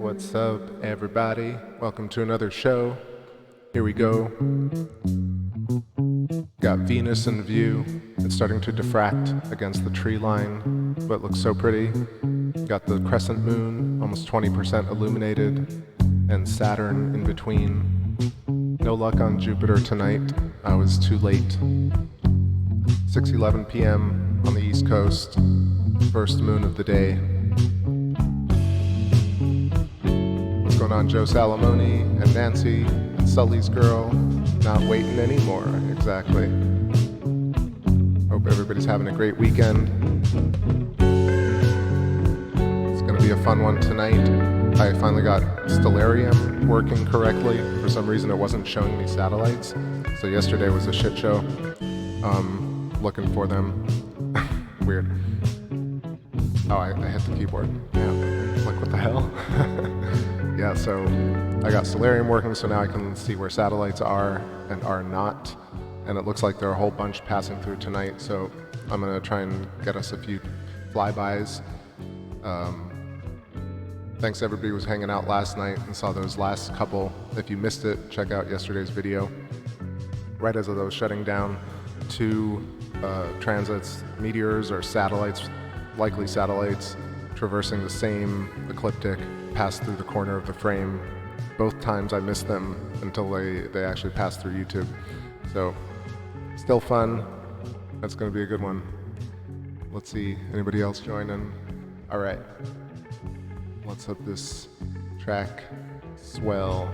What's up, everybody? Welcome to another show. Here we go. Got Venus in view. It's starting to diffract against the tree line, but looks so pretty. Got the crescent moon, almost 20% illuminated, and Saturn in between. No luck on Jupiter tonight. I was too late. 6:11 p.m. on the East Coast. First moon of the day. What's going on, Joe Salamone and Nancy and Sully's girl? Not waiting anymore, exactly. Hope everybody's having a great weekend. It's gonna be a fun one tonight. I finally got Stellarium working correctly. For some reason it wasn't showing me satellites. So yesterday was a shit show. Looking for them. Weird. Oh, I hit the keyboard. Yeah, like what the hell? Yeah, so I got Stellarium working, so now I can see where satellites are and are not. And it looks like there are a whole bunch passing through tonight, so I'm gonna try and get us a few flybys. Thanks to everybody who was hanging out last night and saw those last couple. If you missed it, check out yesterday's video. Right as I was shutting down, two transits, meteors or satellites, likely satellites, traversing the same ecliptic, passed through the corner of the frame. Both times I missed them until they actually passed through YouTube. So, still fun. That's gonna be a good one. Let's see, anybody else join in? All right, let's hope this track swell.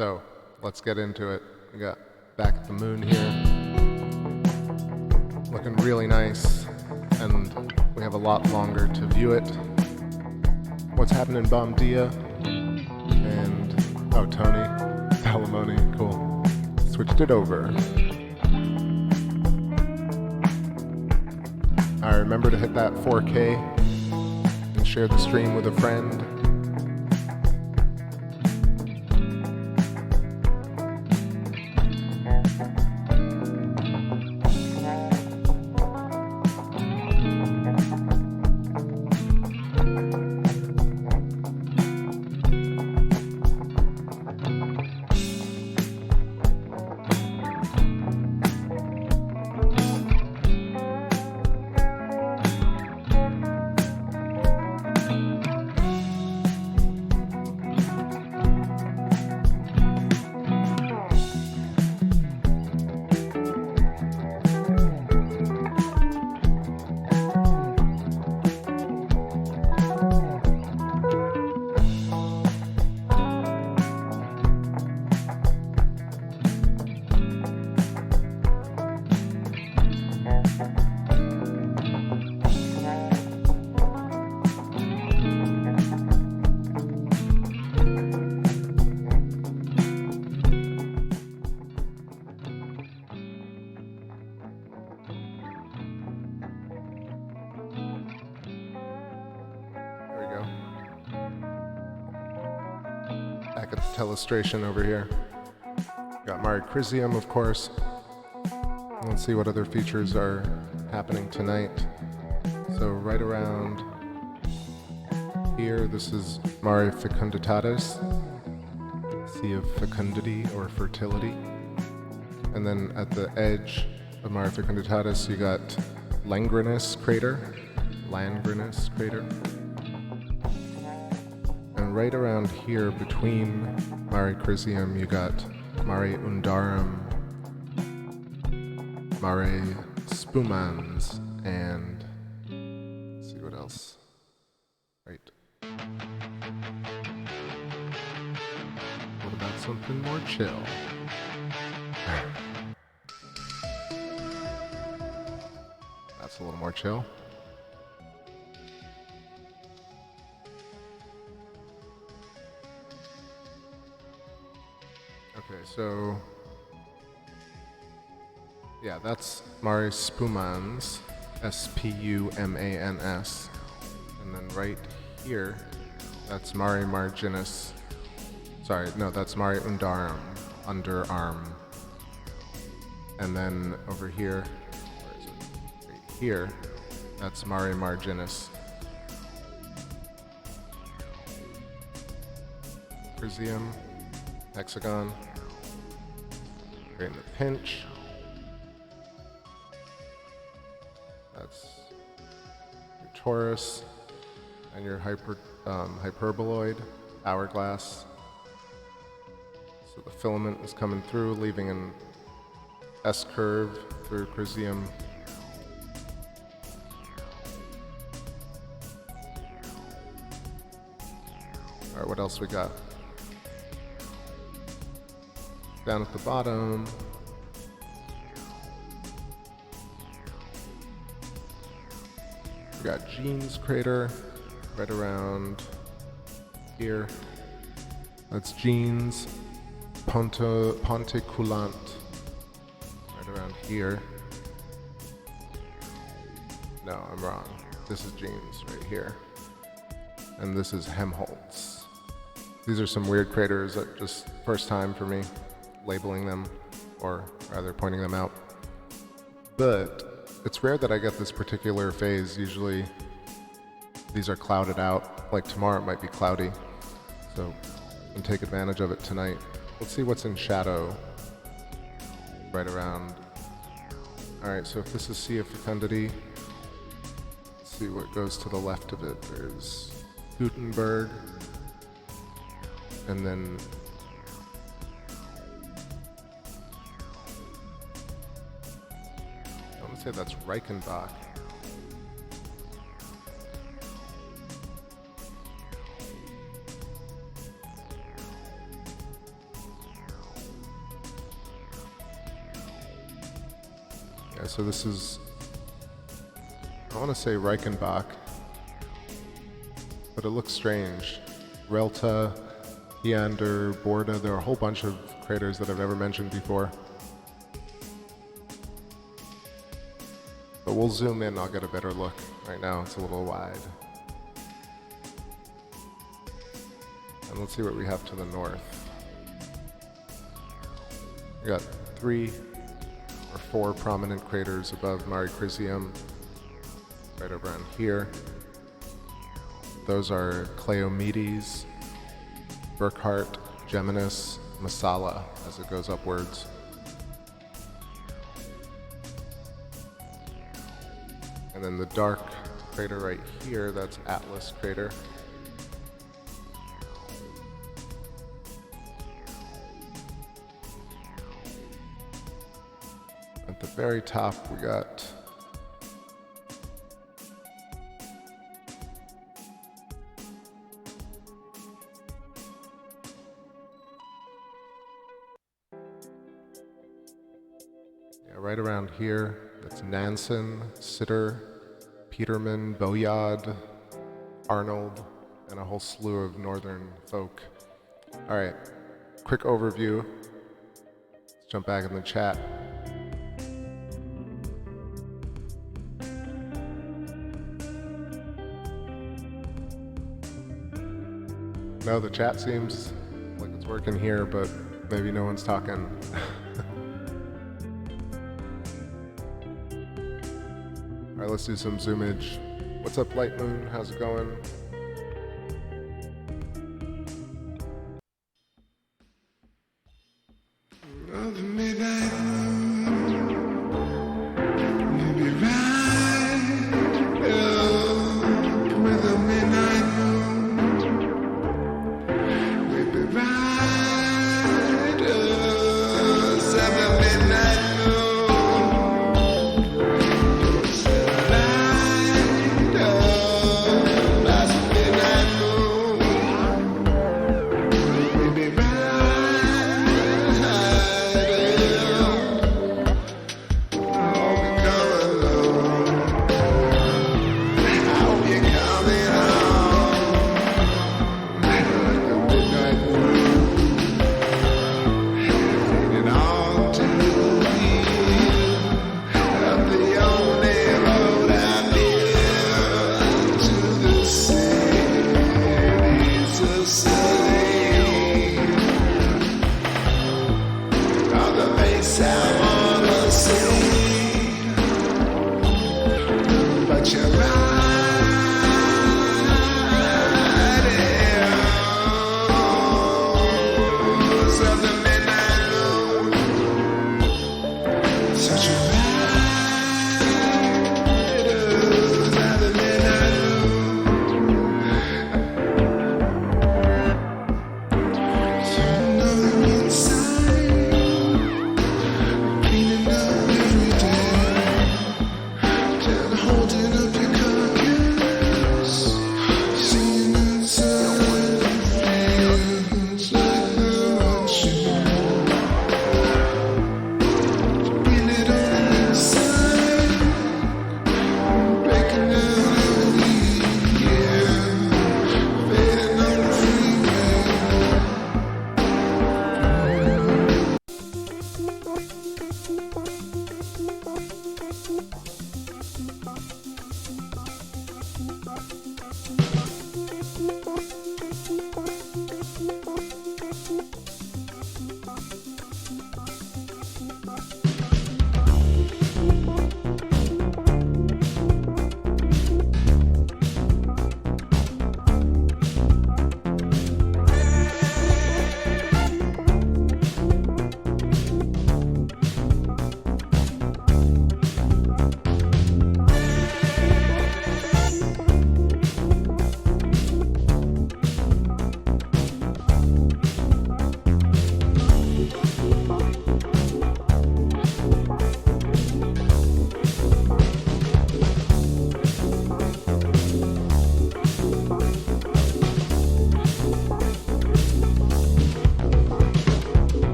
So let's get into it. We got back at the moon here, looking really nice, and we have a lot longer to view it. What's happening, Bomdia? And oh, Tony, Alimony, cool. Switched it over. Alright, remember to hit that 4K and share the stream with a friend. Back at the telestration over here. Got Maricrisium, of course. Let's see what other features are happening tonight. So right around here, this is Mare Fecunditatis, Sea of Fecundity or Fertility. And then at the edge of Mare Fecunditatis, you got Langrenus crater. And right around here between Maricrisium, you got Mare Undarum, Mare Spumans, and let's see what else. Right. What about something more chill? That's a little more chill. Okay, so yeah, that's Mare Spumans, Spumans, and then right here, that's Mare Marginis. Sorry, no, that's Mare Undarum, underarm. And then over here, where is it? Right here, that's Mare Marginis. Crisium, hexagon. In the pinch. That's your torus and your hyperboloid hourglass. So the filament is coming through, leaving an S curve through Crisium. Alright, what else we got? Down at the bottom, we got Jeans crater right around here. That's Jeans, Ponticulant right around here. No, I'm wrong. This is Jeans right here. And this is Helmholtz. These are some weird craters that just first time for me labeling them, or rather pointing them out. But it's rare that I get this particular phase. Usually these are clouded out. Like tomorrow it might be cloudy. So I can take advantage of it tonight. Let's see what's in shadow right around. Alright, so if this is Sea of Fecundity, let's see what goes to the left of it. There's Gutenberg, and then I want to say that's Reichenbach. Yeah, so this is, I want to say Reichenbach, but it looks strange. Relta, Eander, Borda, there are a whole bunch of craters that I've never mentioned before. But we'll zoom in, I'll get a better look. Right now it's a little wide. And let's see what we have to the north. We got 3 or 4 prominent craters above Mare Crisium, right around here. Those are Cleomedes, Burckhardt, Geminus, Massala as it goes upwards. And then the dark crater right here, that's Atlas crater. At the very top we got right around here, that's Nansen, Sitter, Peterman, Boyad, Arnold, and a whole slew of northern folk. All right, quick overview. Let's jump back in the chat. No, the chat seems like it's working here, but maybe no one's talking. All right, let's do some zoomage. What's up, Light Moon? How's it going?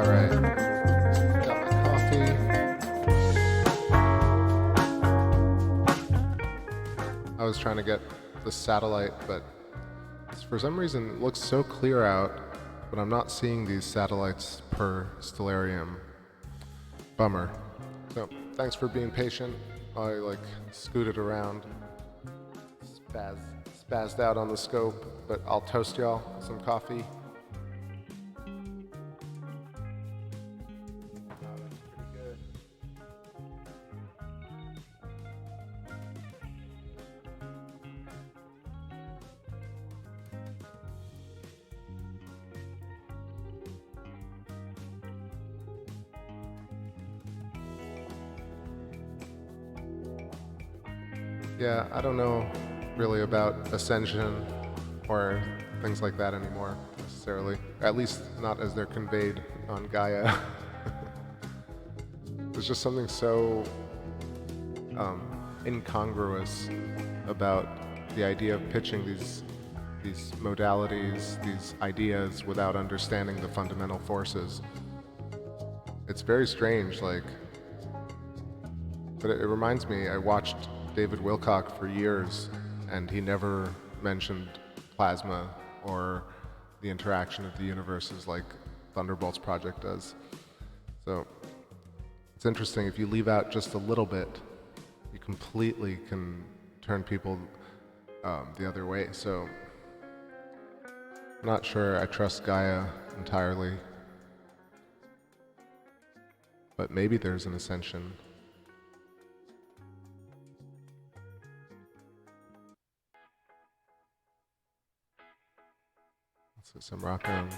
Alright, got my coffee. I was trying to get the satellite, but for some reason it looks so clear out, but I'm not seeing these satellites per Stellarium. Bummer. So, thanks for being patient. I scooted around, spazzed out on the scope, but I'll toast y'all with some coffee. Yeah, I don't know really about ascension or things like that anymore, necessarily. At least not as they're conveyed on Gaia. There's just something so incongruous about the idea of pitching these modalities, these ideas, without understanding the fundamental forces. It's very strange, but it reminds me, I watched David Wilcock for years, and he never mentioned plasma or the interaction of the universes like Thunderbolts Project does. So it's interesting, if you leave out just a little bit, you completely can turn people the other way. So I'm not sure I trust Gaia entirely, but maybe there's an ascension. Let's get some rock on.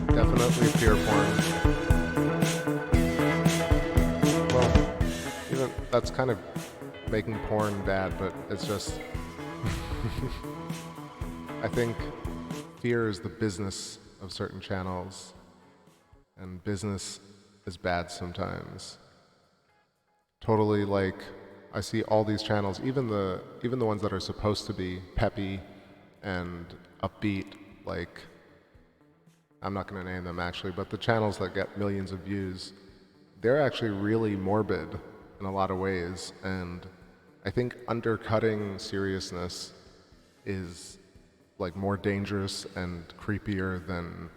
Definitely pure porn. Well, even that's kind of making porn bad, but it's just I think fear is the business of certain channels, and business is bad sometimes. Totally, I see all these channels, even the ones that are supposed to be peppy and upbeat, I'm not going to name them actually, but the channels that get millions of views, they're actually really morbid in a lot of ways, and I think undercutting seriousness is more dangerous and creepier than,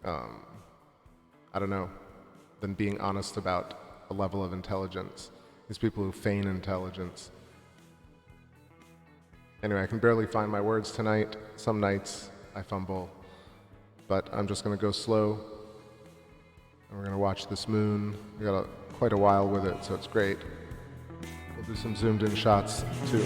I don't know, than being honest about a level of intelligence. These people who feign intelligence. Anyway, I can barely find my words tonight. Some nights I fumble, but I'm just gonna go slow, and we're gonna watch this moon. We got quite a while with it, so it's great. We'll do some zoomed in shots too.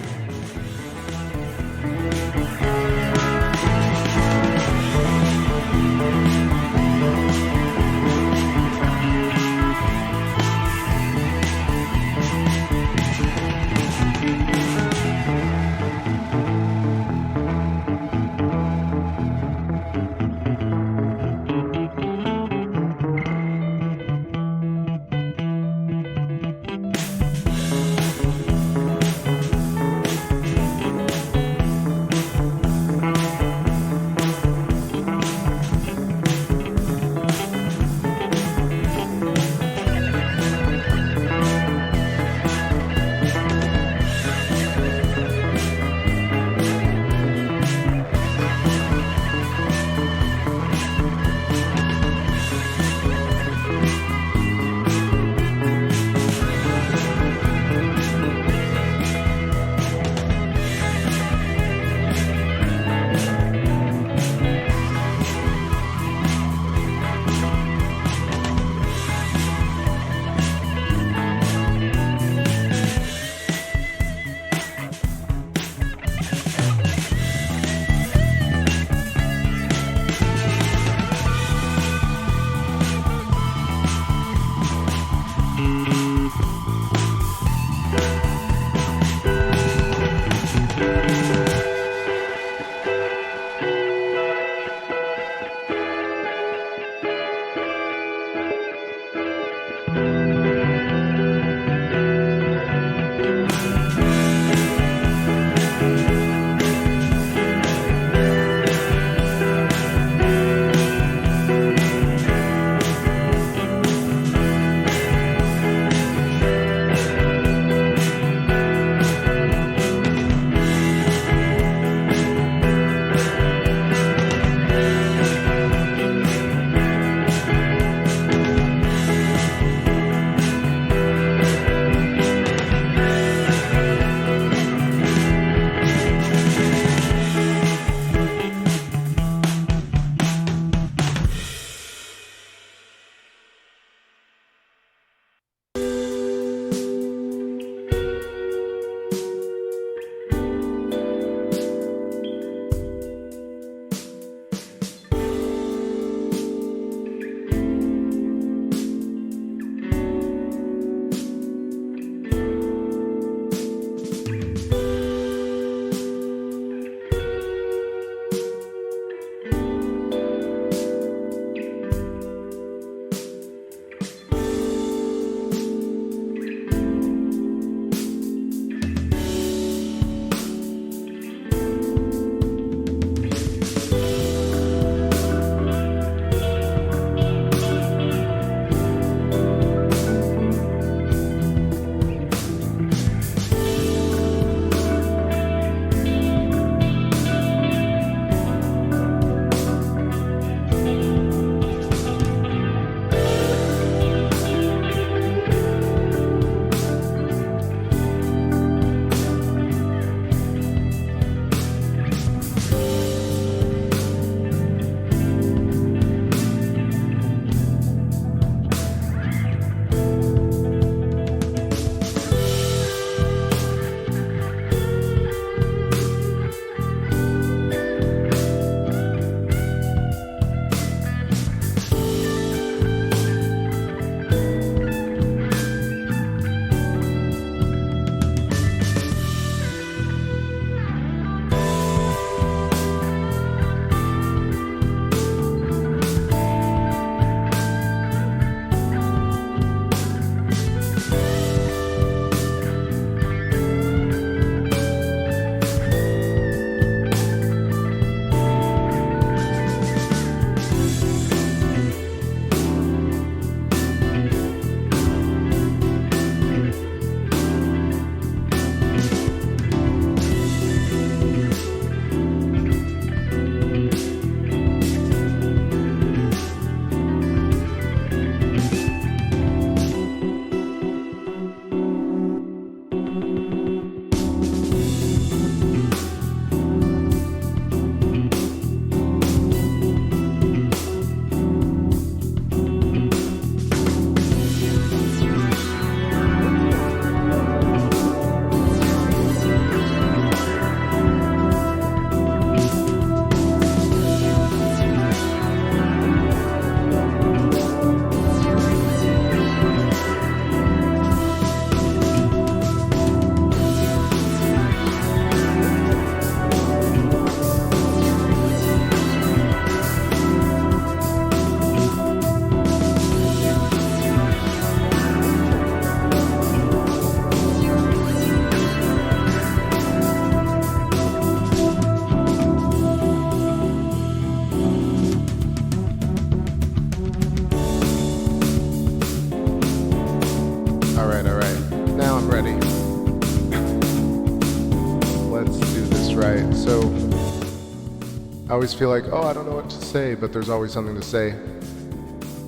I always feel like, oh, I don't know what to say, but there's always something to say.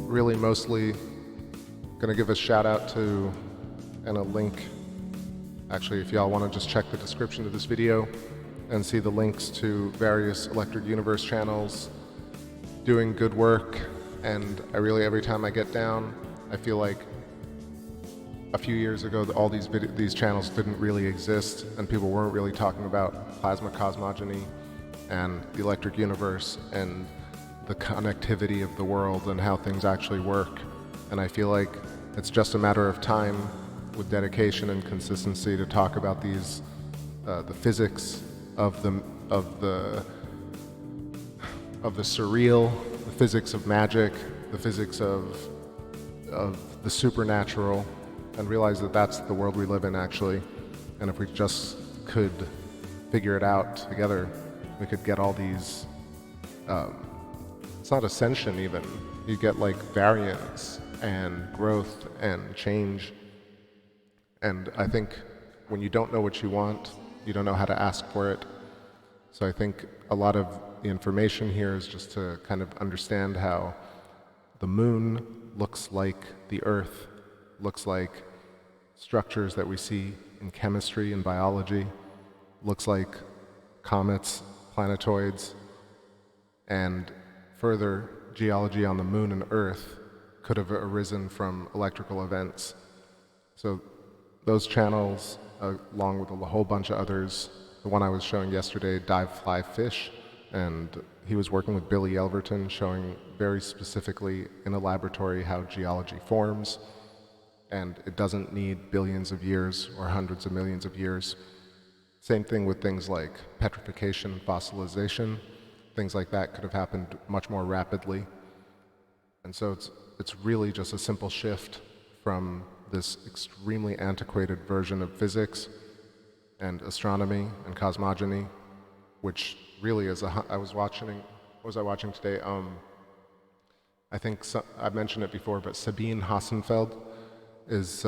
Really, mostly gonna give a shout out to and a link. Actually, if y'all want to just check the description of this video and see the links to various Electric Universe channels doing good work. And I really, every time I get down, I feel like a few years ago, all these channels didn't really exist, and people weren't really talking about plasma cosmogony and the Electric Universe and the connectivity of the world and how things actually work. And I feel like it's just a matter of time with dedication and consistency to talk about these, the physics of the surreal, the physics of magic, the physics of the supernatural, and realize that that's the world we live in actually. And if we just could figure it out together, we could get all these, it's not ascension even, you get like variance and growth and change. And I think when you don't know what you want, you don't know how to ask for it. So I think a lot of the information here is just to kind of understand how the moon looks like the Earth, looks like structures that we see in chemistry and biology, looks like comets, planetoids, and further, geology on the moon and Earth could have arisen from electrical events. So those channels, along with a whole bunch of others, the one I was showing yesterday, Dive Fly Fish, and he was working with Billy Elverton, showing very specifically in a laboratory how geology forms, and it doesn't need billions of years or hundreds of millions of years. Same thing with things like petrification, fossilization. Things like that could have happened much more rapidly. And so it's really just a simple shift from this extremely antiquated version of physics and astronomy and cosmogony, which really is I was watching, what was I watching today? I think I've mentioned it before, but Sabine Hassenfeld is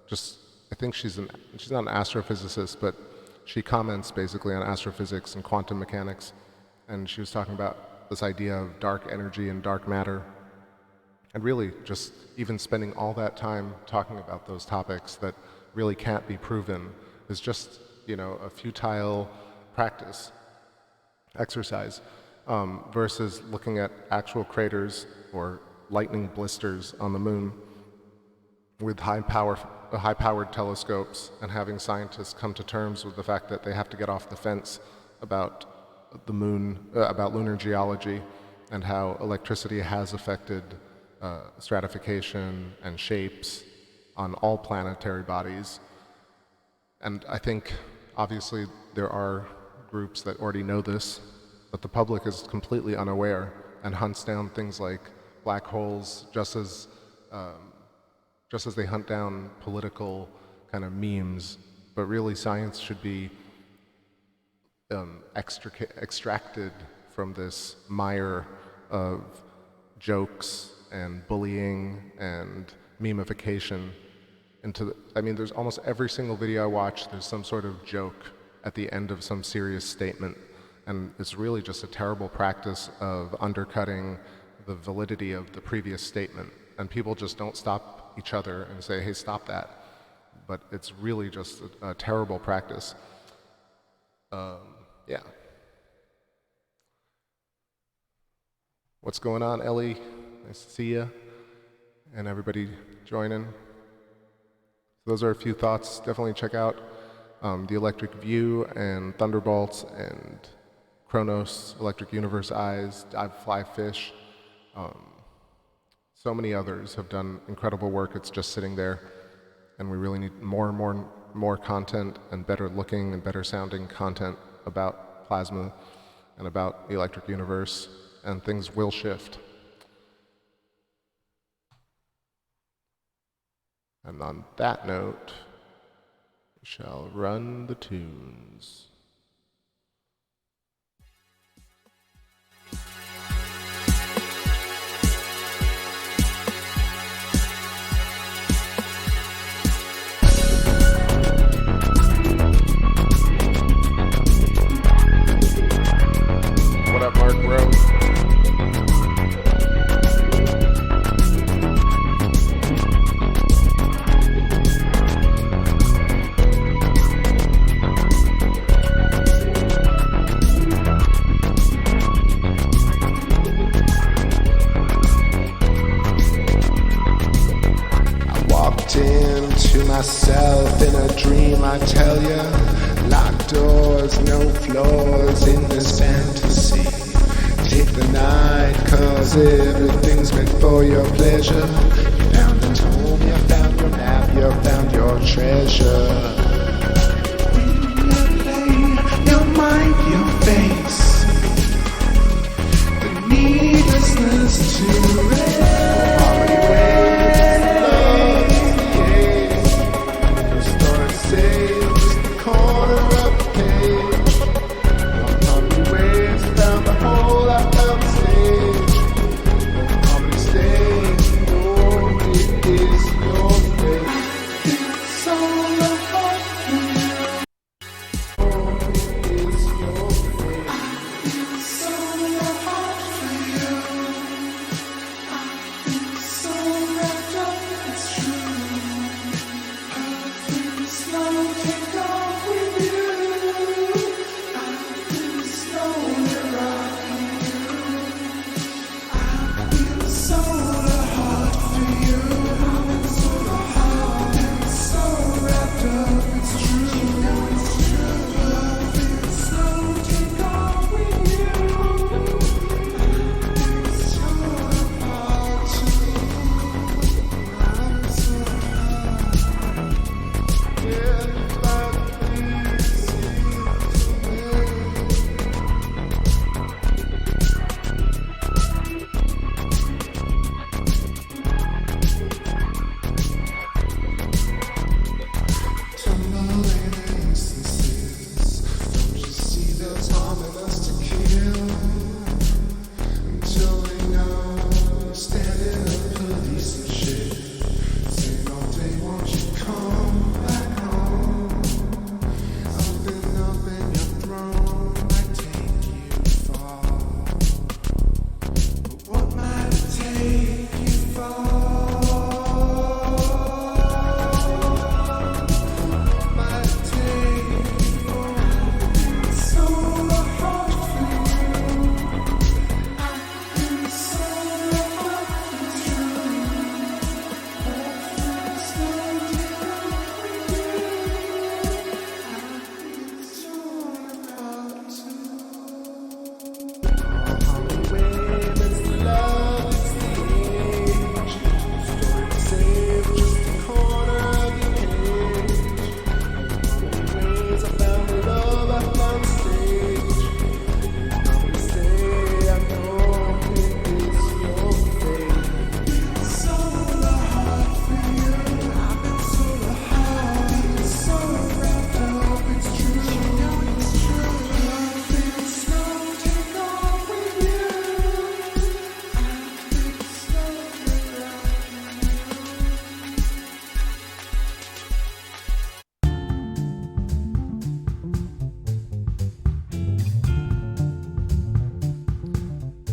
just, I think she's not an astrophysicist, but she comments basically on astrophysics and quantum mechanics. And she was talking about this idea of dark energy and dark matter. And really just even spending all that time talking about those topics that really can't be proven is just, you know, a futile practice, exercise, versus looking at actual craters or lightning blisters on the moon with high-powered telescopes and having scientists come to terms with the fact that they have to get off the fence about the moon, about lunar geology and how electricity has affected stratification and shapes on all planetary bodies. And I think obviously there are groups that already know this, but the public is completely unaware and hunts down things like black holes just as they hunt down political kind of memes. But really science should be extracted from this mire of jokes and bullying and memification into I mean, there's almost every single video I watch, there's some sort of joke at the end of some serious statement. And it's really just a terrible practice of undercutting the validity of the previous statement. And people just don't stop each other and say, hey, stop that. But it's really just a terrible practice. Yeah. What's going on, Ellie? Nice to see you. And everybody joining. Those are a few thoughts. Definitely check out the Electric View and Thunderbolts and Kronos, Electric Universe Eyes, Dive Fly Fish. So many others have done incredible work. It's just sitting there. And we really need more and more content and better looking and better sounding content about plasma and about the Electric Universe, and things will shift. And on that note, we shall run the tunes. I tell ya, locked doors, no flaws in this fantasy. Take the night, cause everything's meant for your pleasure. You found a tomb, you found your map, you found your treasure. When you play your mind, your face, the needlessness to rest.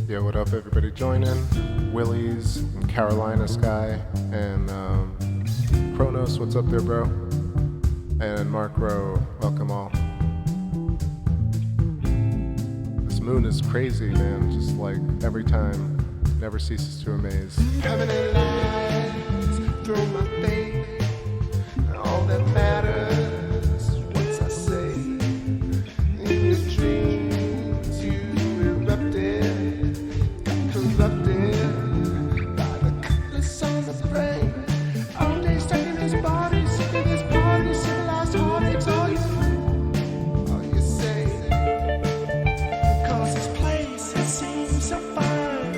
Yo, what up, everybody joining? Willie's, and Carolina Sky, and Kronos, what's up there, bro? And Mark Rowe, welcome all. This moon is crazy, man, just like every time, never ceases to amaze. Permanent lines through my face, and all that matters, once I say, in your dreams you erupted, got corrupted by the countless songs of brain. All day stuck in this body, sick of this party, civilized heartaches, all you say, cause this place, it seems so fine.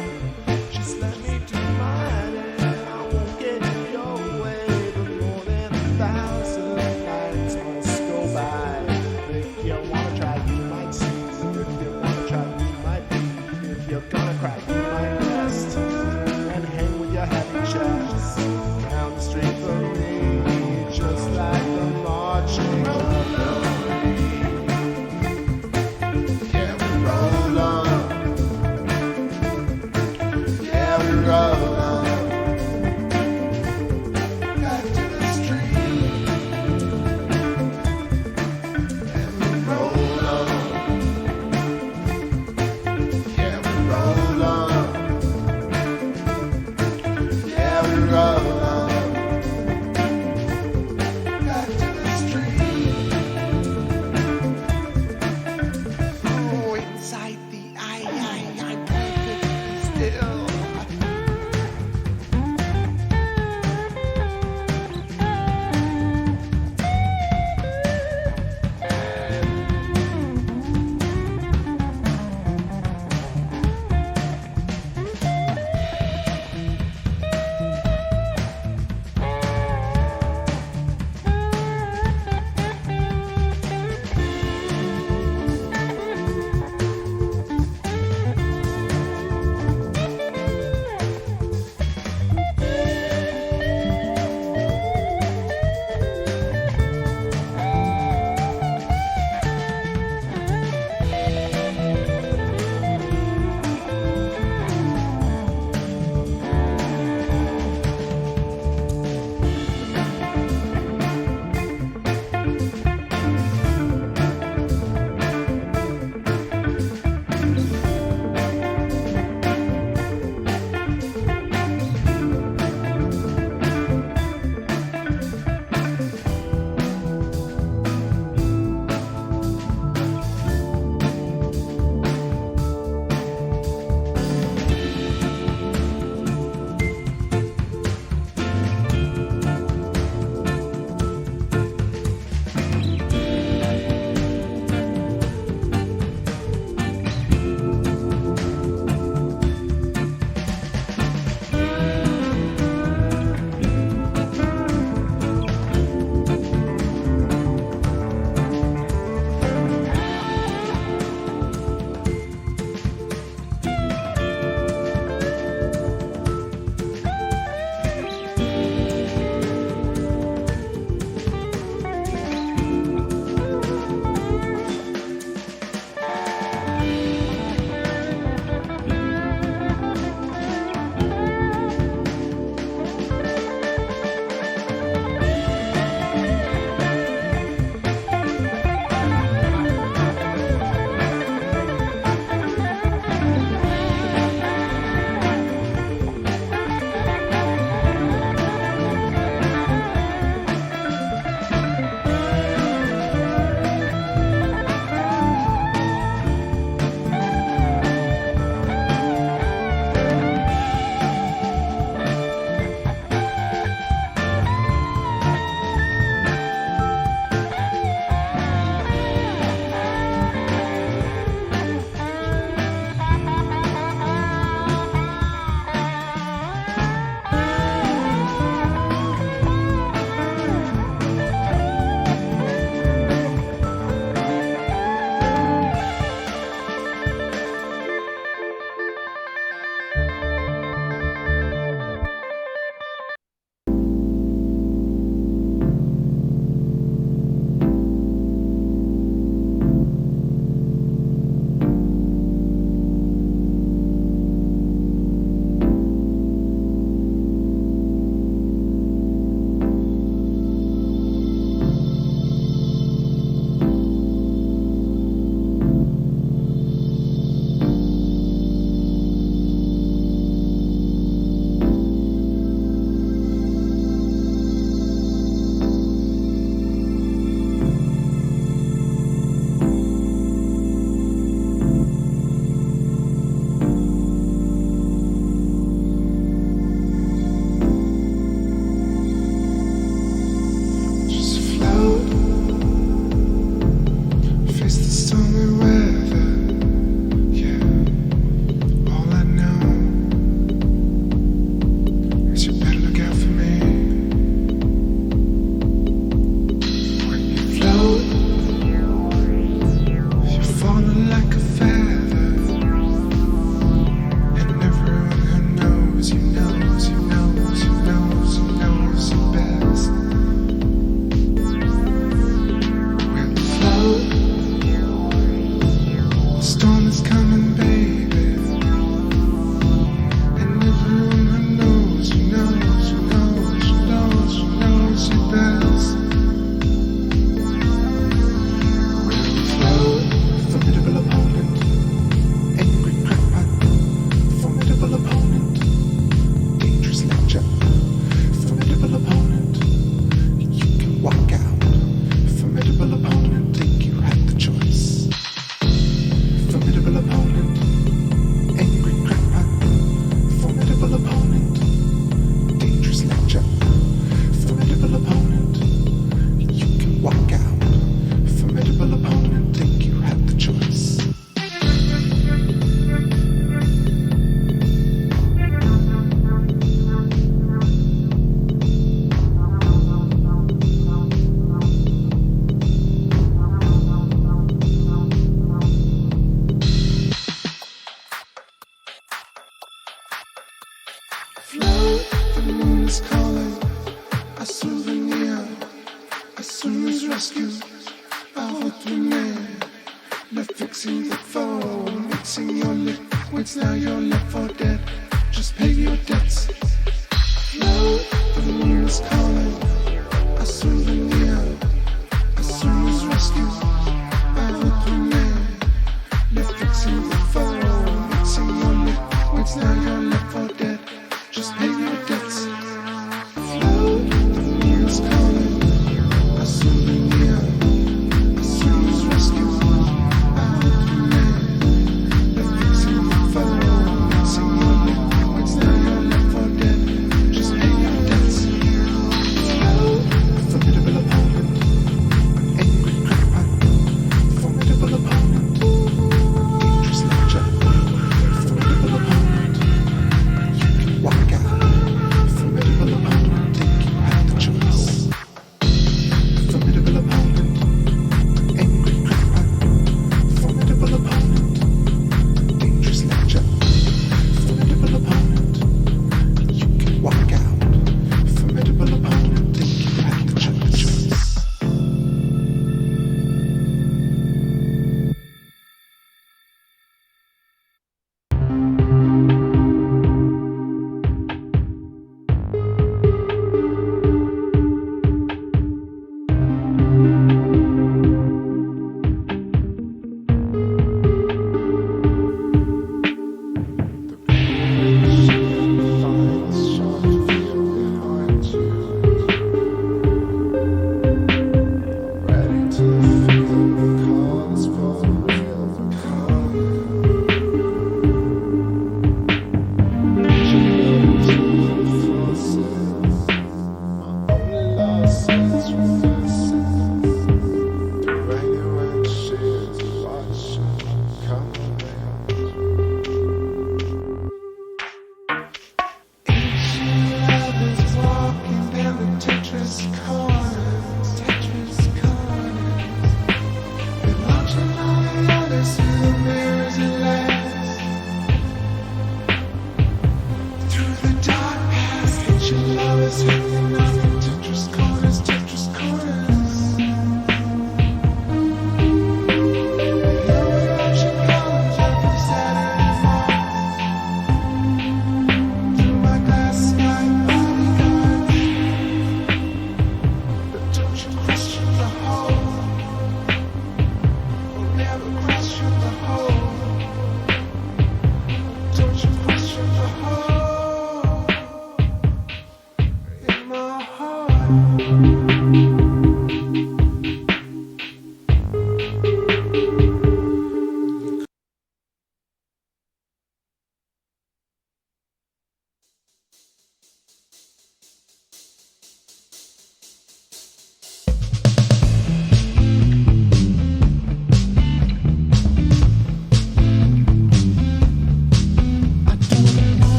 Just let me do mine, and I won't get in your way. But more than 1,000 nights must go by. If you wanna try, you might see. If you wanna try, you might be. If you're gonna cry, you might rest. is calling, a souvenir. As soon as rescued, our hope remain. Left fixing the phone, mixing your liquids, now you're left for dead. Just pay your debts. The moon is calling, a souvenir. As soon as rescued, our hope remain. Left fixing the phone, mixing your liquids, now you're left for dead. Just pay your debts. The moon is calling, a souvenir. As soon as rescued, our hope remain. Left fixing the phone, mixing your liquids, now you're left for dead. Just pay your debts. A formidable opponent, angry crackpot.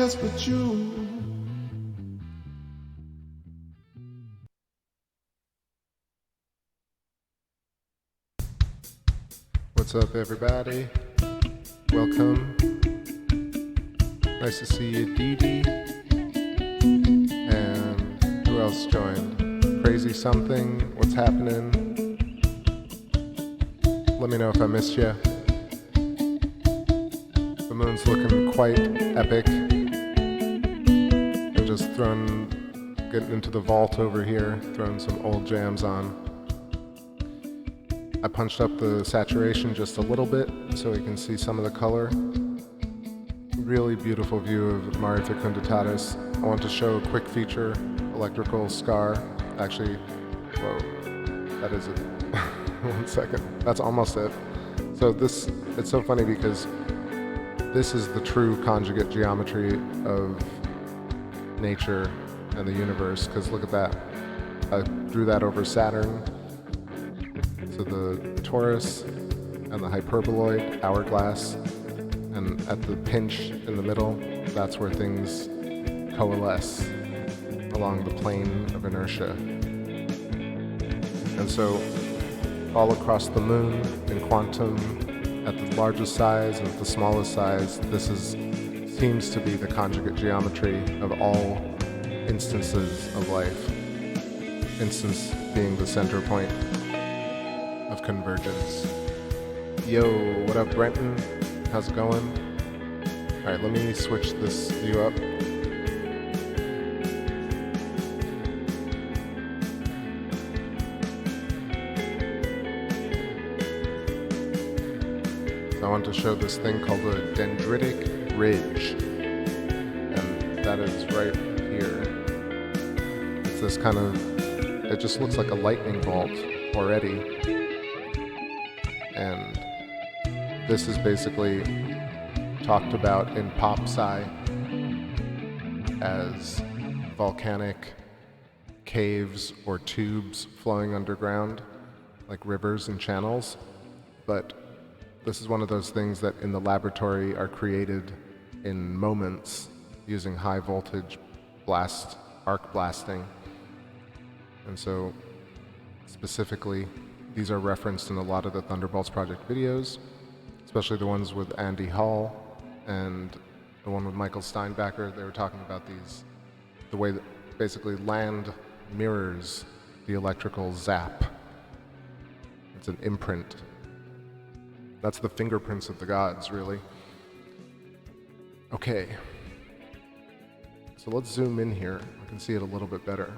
else but you. What's up, everybody? Welcome. Nice to see you, Dee Dee. And who else joined? Crazy Something. What's happening? Let me know if I missed you. The moon's looking quite epic. I'm just getting into the vault over here, throwing some old jams on. I punched up the saturation just a little bit so we can see some of the color. Really beautiful view of Mare Fecunditatis. I want to show a quick feature, electrical scar. Actually, whoa, that is it. 1 second. That's almost it. So it's so funny because this is the true conjugate geometry of nature and the universe, because look at that. I drew that over Saturn. So the torus and the hyperboloid hourglass, and at the pinch in the middle, that's where things coalesce along the plane of inertia. And so all across the moon in quantum, at the largest size and at the smallest size, seems to be the conjugate geometry of all instances of life. Instance being the center point of convergence. Yo, what up, Brenton? How's it going? Alright, let me switch this view up. So I want to show this thing called a dendritic ridge. And that is right here. It's this kind of, it just looks like a lightning bolt already. And this is basically talked about in pop sci as volcanic caves or tubes flowing underground, like rivers and channels. But this is one of those things that in the laboratory are created in moments using high voltage arc blasting. And so specifically, these are referenced in a lot of the Thunderbolts Project videos, especially the ones with Andy Hall and the one with Michael Steinbacher. They were talking about the way that basically land mirrors the electrical zap. It's an imprint. That's the fingerprints of the gods, really. Okay. So let's zoom in here. I can see it a little bit better.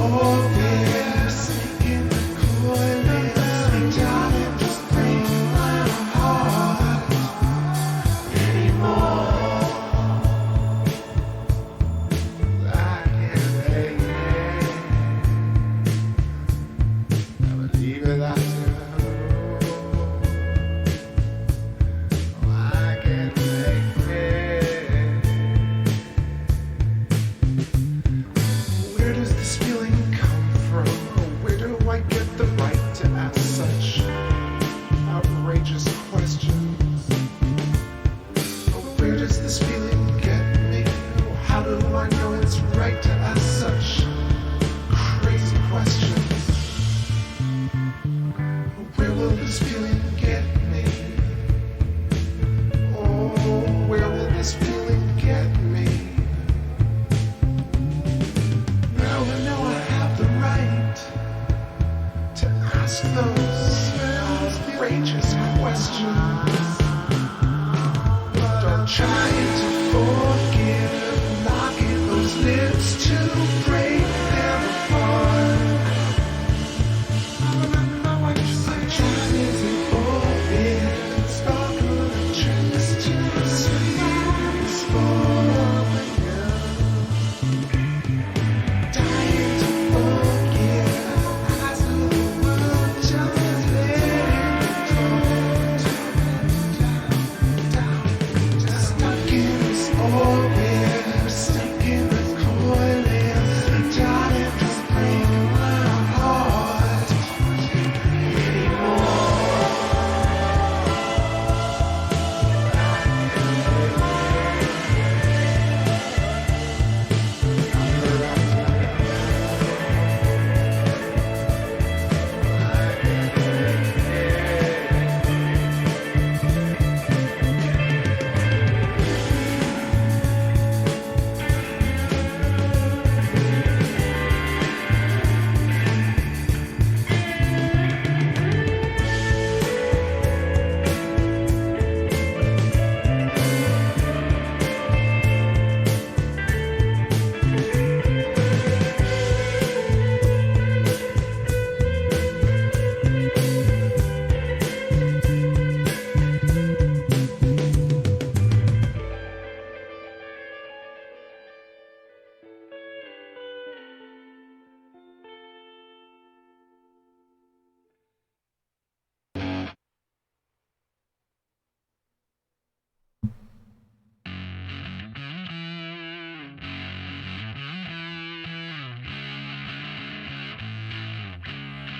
Oh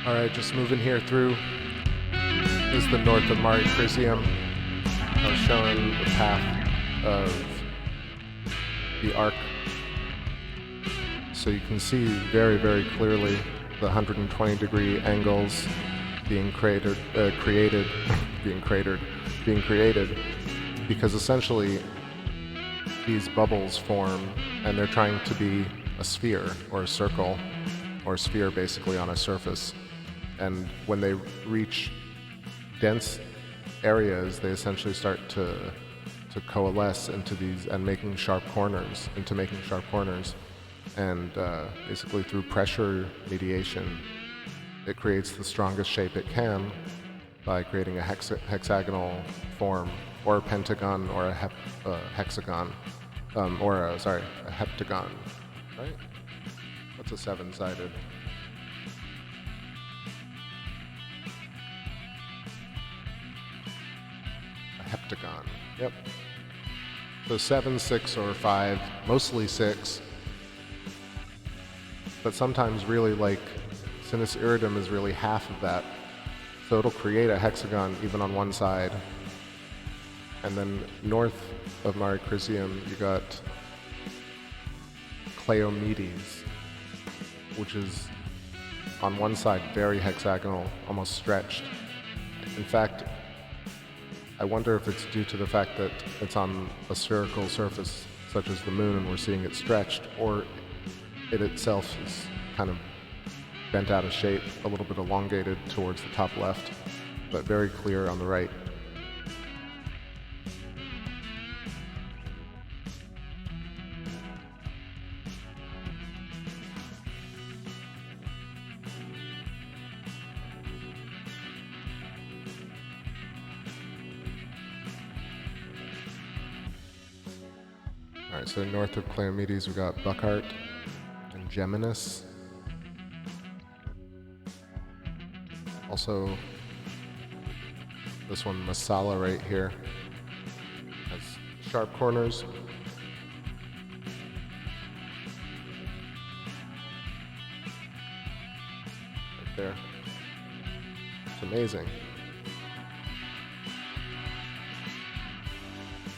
Alright, just moving here through. This is the north of Mare Crisium. I was showing the path of the arc. So you can see very, very clearly the 120-degree angles being created, because essentially these bubbles form and they're trying to be a sphere or a circle, or a sphere basically on a surface. And when they reach dense areas, they essentially start to coalesce into these and making sharp corners. And basically through pressure mediation, it creates the strongest shape it can by creating a hexagonal form, or a pentagon, or a hexagon, or a heptagon, right? What's a seven-sided? A heptagon, yep. So 7, 6, or 5, mostly 6, but sometimes really like Sinus Iridum is really half of that. So it'll create a hexagon even on one side. And then north of Mare Crisium, you got Cleomedes, which is on one side very hexagonal, almost stretched. In fact, I wonder if it's due to the fact that it's on a spherical surface, such as the moon, and we're seeing it stretched, or it itself is kind of bent out of shape, a little bit elongated towards the top left, but very clear on the right. Alright, so north of Cleomedes we got Buckhart and Geminus. Also, this one, Masala, right here, has sharp corners. Right there. It's amazing.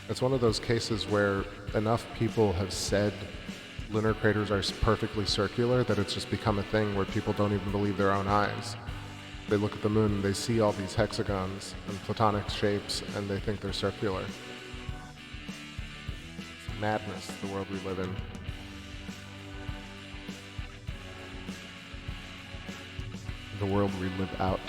It's one of those cases where enough people have said lunar craters are perfectly circular that it's just become a thing where people don't even believe their own eyes. They look at the moon and they see all these hexagons and platonic shapes and they think they're circular. It's madness, the world we live in. The world we live out.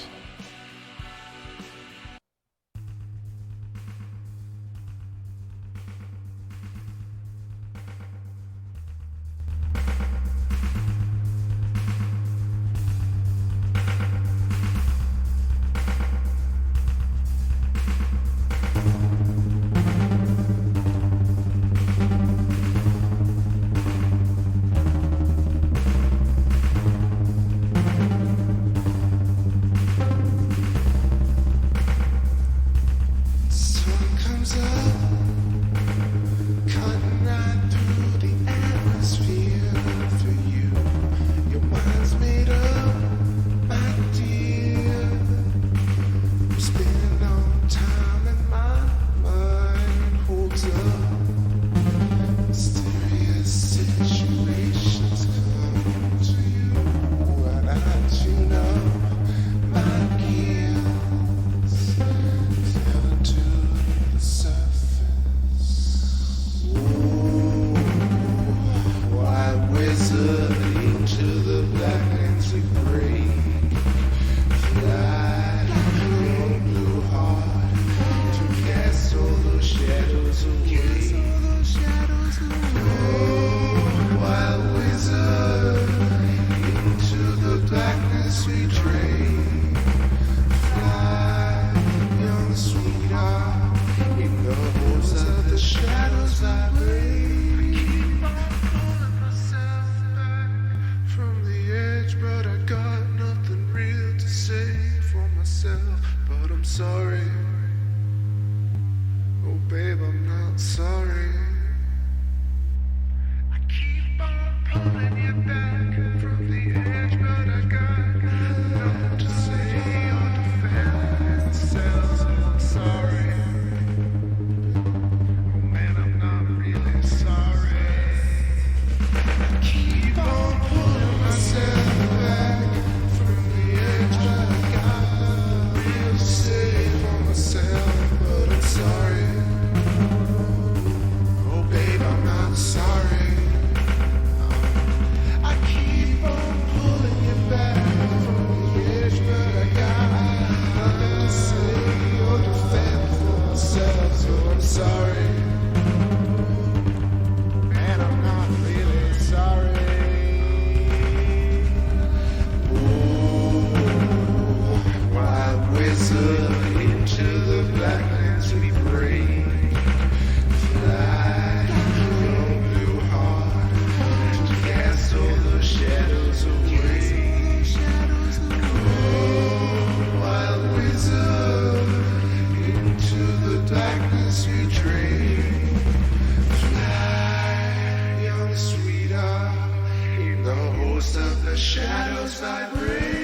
just vibrate.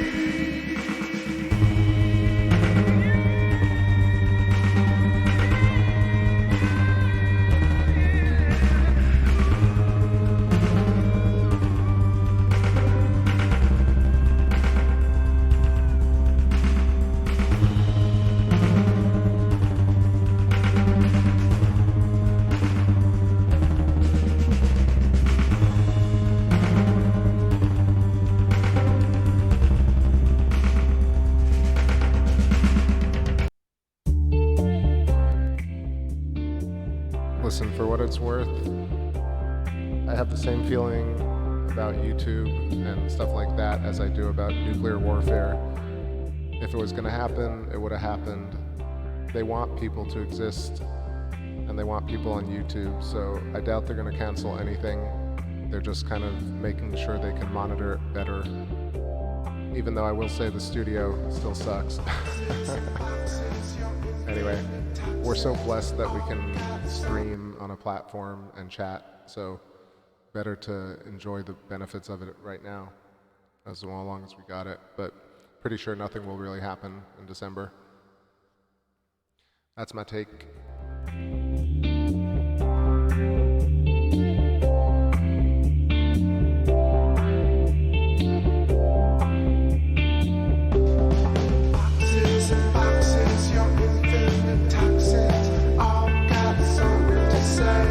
Listen, for what it's worth, I have the same feeling about YouTube and stuff like that as I do about nuclear warfare. If it was going to happen, it would have happened. They want people to exist, and they want people on YouTube, so I doubt they're going to cancel anything. They're just kind of making sure they can monitor it better. Even though I will say the studio still sucks. Anyway, we're so blessed that we can stream on a platform and chat, so better to enjoy the benefits of it right now, as long as we got it. But pretty sure nothing will really happen in December. That's my take. Boxes and boxes, your infinite toxins, all got something to say.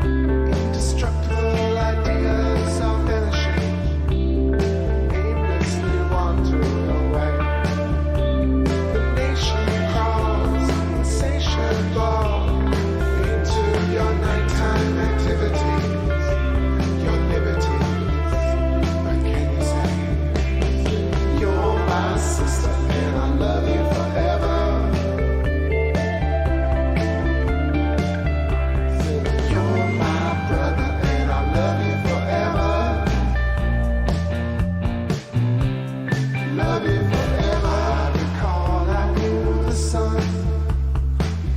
Indestructible ideas are vanishing, aimlessly wandering away. The nation crawls, insatiable, into your nighttime activities, your liberties. What can you say? You're my sister and I love you forever. You're my brother and I love you forever. Love you forever. I recall I knew the sun,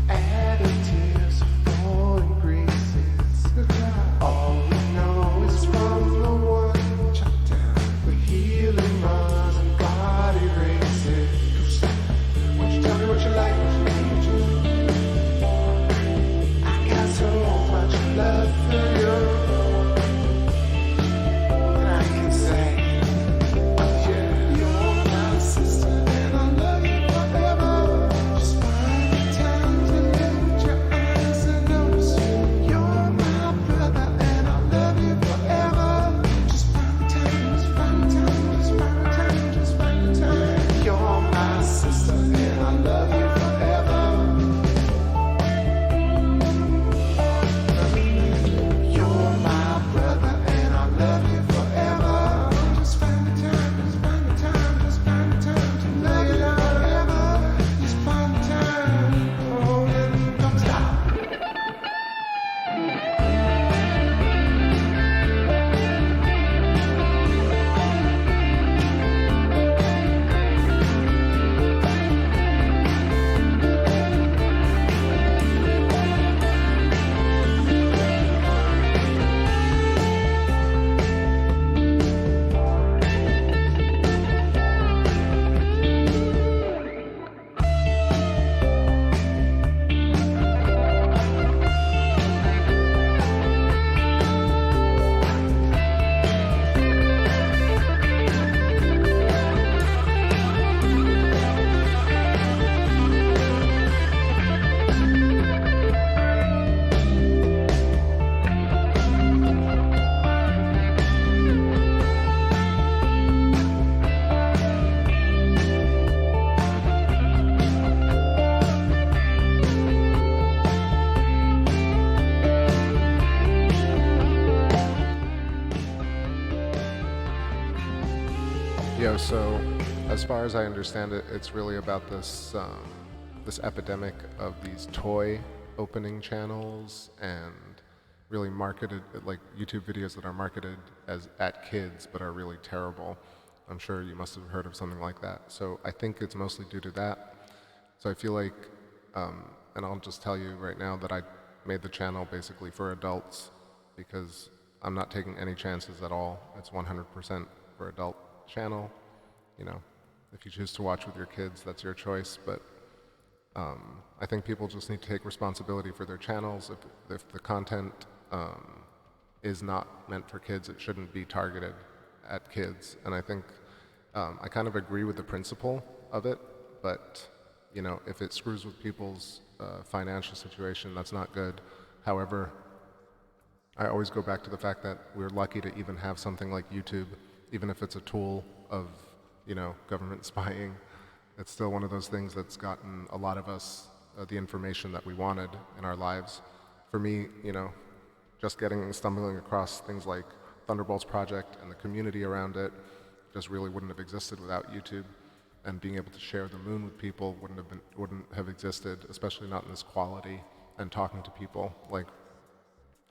additives, foreign greases. All we know is from the one chop down, the healing runs and God erases. Won't you tell me what you like, what you need, what you need? I got so much love for you. And I can say, yeah, you're my sister and I love you forever. Just find the time to lift your eyes and notice you. You're my brother and I love you forever. Just find the time, just find the time, just find the time, just find the time. You're my sister and I love you forever. You're my brother and I love you forever. Just find the time, just find the time, just find the time to love you forever. Just find the time, oh, and don't stop. Yo, so as far as I understand it, it's really about this this epidemic of these toy opening channels and really marketed, like YouTube videos that are marketed as at kids but are really terrible. I'm sure you must have heard of something like that. So I think it's mostly due to that. So I feel like, and I'll just tell you right now that I made the channel basically for adults because I'm not taking any chances at all. It's 100% for adult channel. You know, if you choose to watch with your kids, that's your choice, but I think people just need to take responsibility for their channels. If the content is not meant for kids, it shouldn't be targeted at kids. And I think I kind of agree with the principle of it, but you know, if it screws with people's financial situation, that's not good. However, I always go back to the fact that we're lucky to even have something like YouTube, even if it's a tool of, you know, government spying. It's still one of those things that's gotten a lot of us the information that we wanted in our lives. For me, you know, just stumbling across things like Thunderbolts Project and the community around it just really wouldn't have existed without YouTube. And being able to share the moon with people wouldn't have existed, especially not in this quality, and talking to people. Like,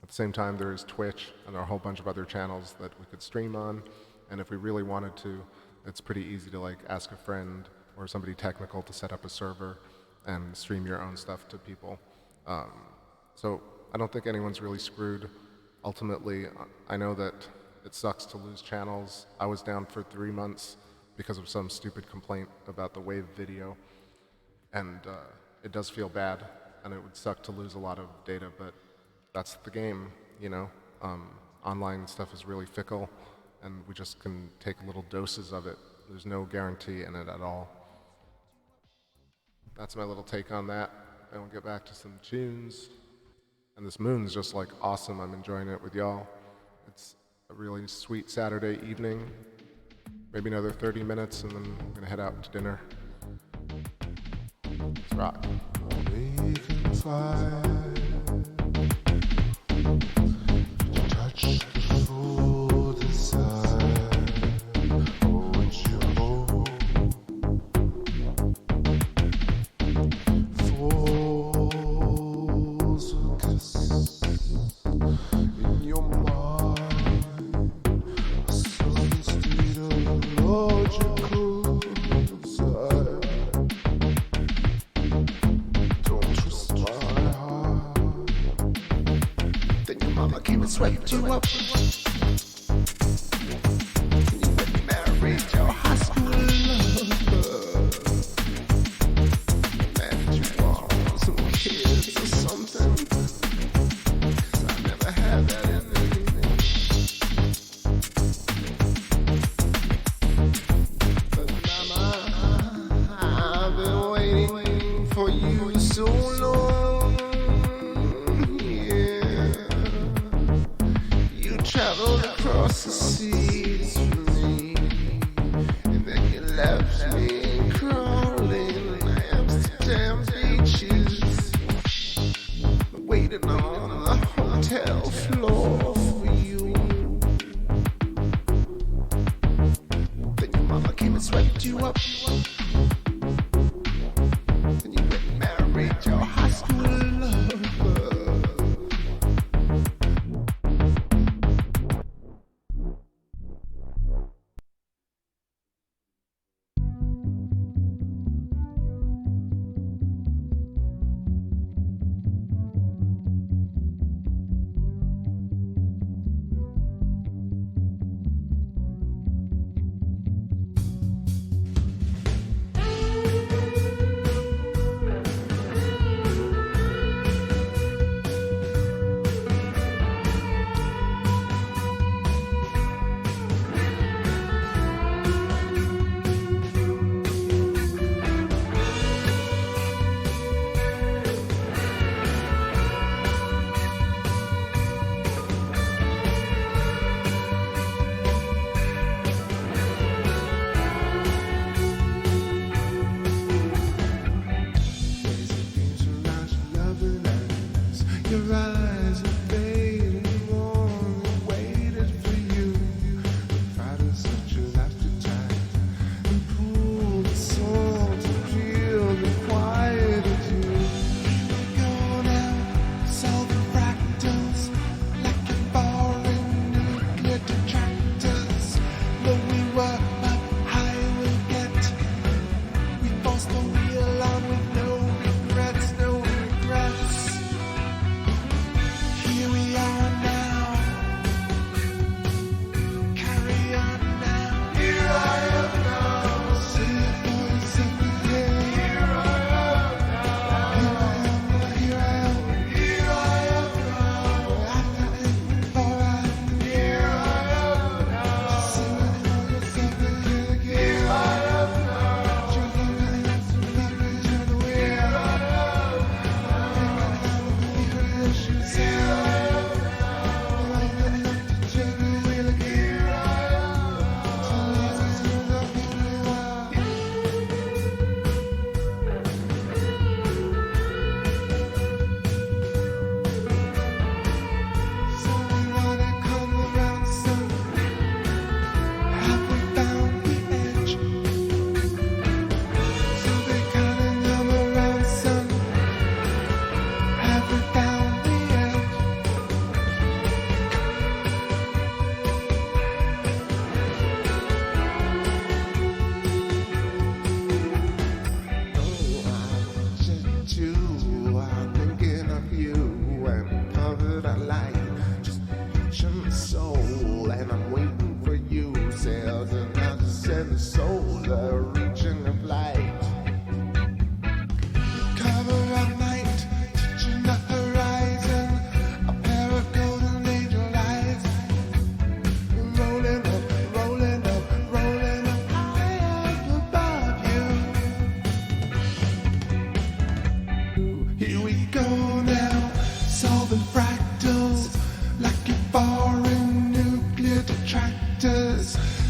at the same time, there is Twitch, and there are a whole bunch of other channels that we could stream on, and if we really wanted to, it's pretty easy to like ask a friend or somebody technical to set up a server and stream your own stuff to people. So I don't think anyone's really screwed. Ultimately, I know that it sucks to lose channels. I was down for 3 months because of some stupid complaint about the wave video, and it does feel bad, and it would suck to lose a lot of data, but that's the game, you know. Online stuff is really fickle, and we just can take little doses of it. There's no guarantee in it at all. That's my little take on that. And we'll get back to some tunes. And this moon's just like awesome. I'm enjoying it with y'all. It's a really sweet Saturday evening. Maybe another 30 minutes, and then I'm gonna head out to dinner. Let's rock. We can fly. Touch the full desire. Hold you hold. Falls a kiss in your mind. A sudden state of logical desire. Don't twist my heart. Then your mama came and swept you up. You went married your high school lover. Married you want some kids or something. 'Cause I never had that in me. But mama, I've been waiting for you so long. Yeah. You traveled across the seas for me, and then you left me crawling in Amsterdam beaches, waiting on the hotel floor for you. Then your mama came and swept you up. Then you went and married your high school lover.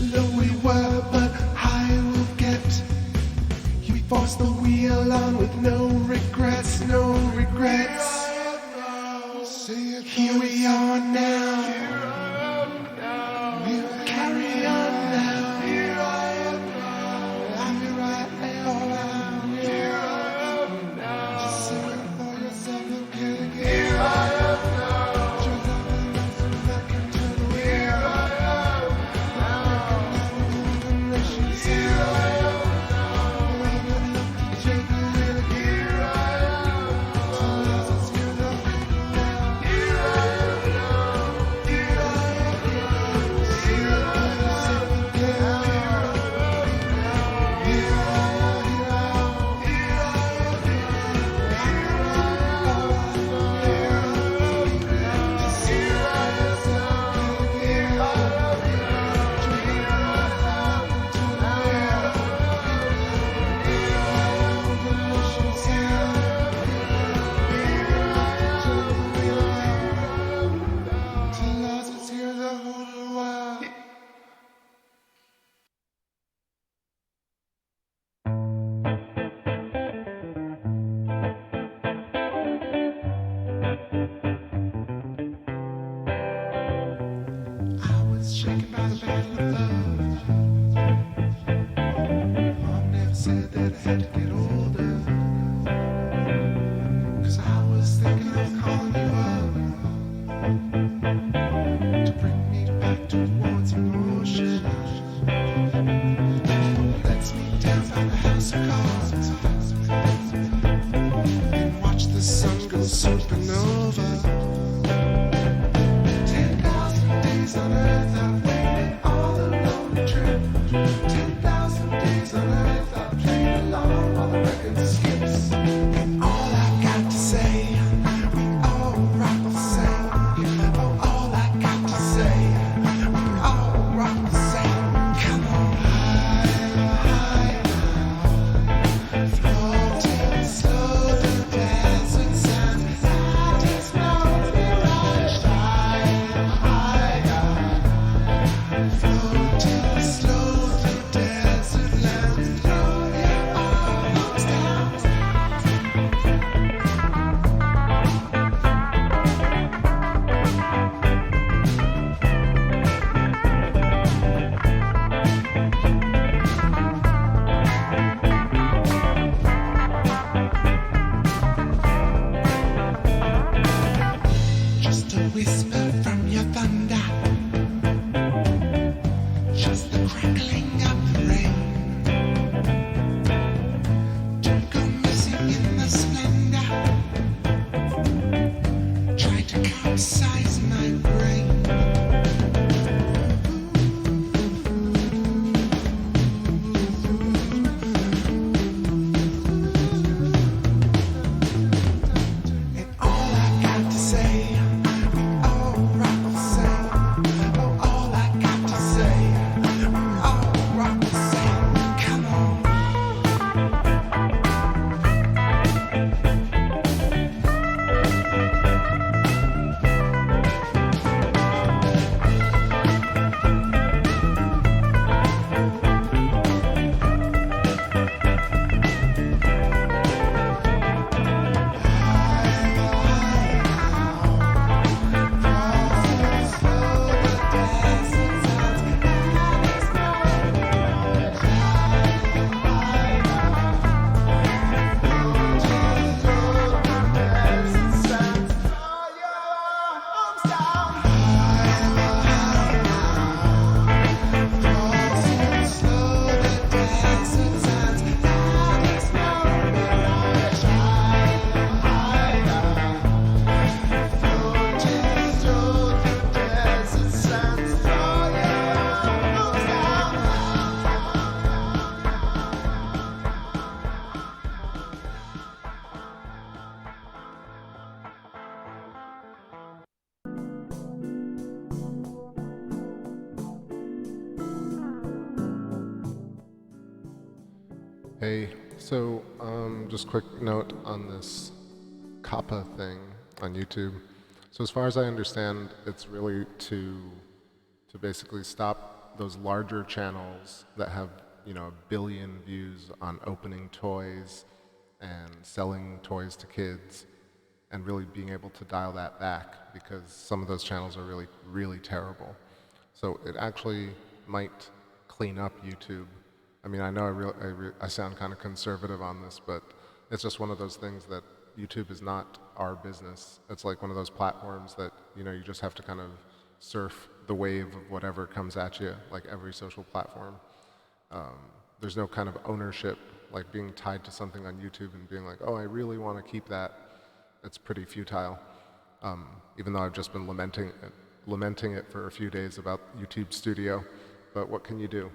Low we were, but high we'll get. We force the wheel on with no regrets, no regrets. Here we are now. We'll carry on now. Here I am now. I'm here right now. Here I am now. Just sing it for yourself and get it. Here I am now. Just love and love so that can turn away. Here I am now. Here I am now. Take a wheel again. Here I am. Till us hear the here I am now. Here I am now. Here I am again. Here I was shaken by the battle of love. Mom never said that I had to get older. 'Cause I was thinking of calling you up to bring me back towards emotion. Let's meet down by the house of cards and watch the sun go supernova. 10,000 days on earth I've waited all alone the trip. 10,000 days on earth I've played along while the record skips. And all I've got to say, we all rock the same. Oh, all I got to say, we all rock the same. Come on, high, floating slow through desert sands. I just know mirage. High, floating slow through desert lands. Throw your arms down. Just a whisper from your thunder, just the crackling of the rain. Don't go missing in the splendor. Try to capsize my brain. And all I've got to say, we all rock the same. Oh, all I got to say, we all rock the same. Come on. Hey, so just quick note on this kappa thing on YouTube. So as far as I understand, it's really to basically stop those larger channels that have, you know, 1 billion views on opening toys and selling toys to kids, and really being able to dial that back, because some of those channels are really, really terrible. So it actually might clean up YouTube. I mean, I know I sound kind of conservative on this, but it's just one of those things that YouTube is not our business. It's like one of those platforms that, you know, you just have to kind of surf the wave of whatever comes at you, like every social platform. There's no kind of ownership, like being tied to something on YouTube and being like, oh, I really want to keep that. It's pretty futile, even though I've just been lamenting it for a few days about YouTube Studio, but what can you do?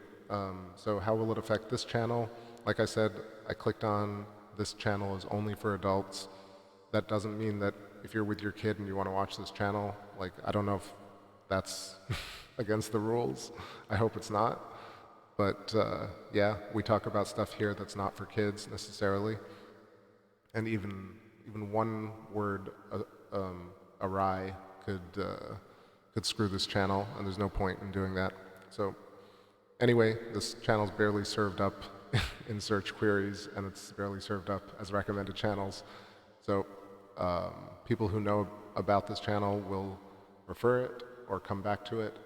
So how will it affect this channel? Like I said, I clicked on this channel is only for adults. That doesn't mean that if you're with your kid and you want to watch this channel, like, I don't know if that's against the rules. I hope it's not. But yeah, we talk about stuff here that's not for kids necessarily, and even one word awry could screw this channel, and there's no point in doing that. So anyway, this channel's barely served up in search queries, and it's barely served up as recommended channels. So people who know about this channel will refer it or come back to it,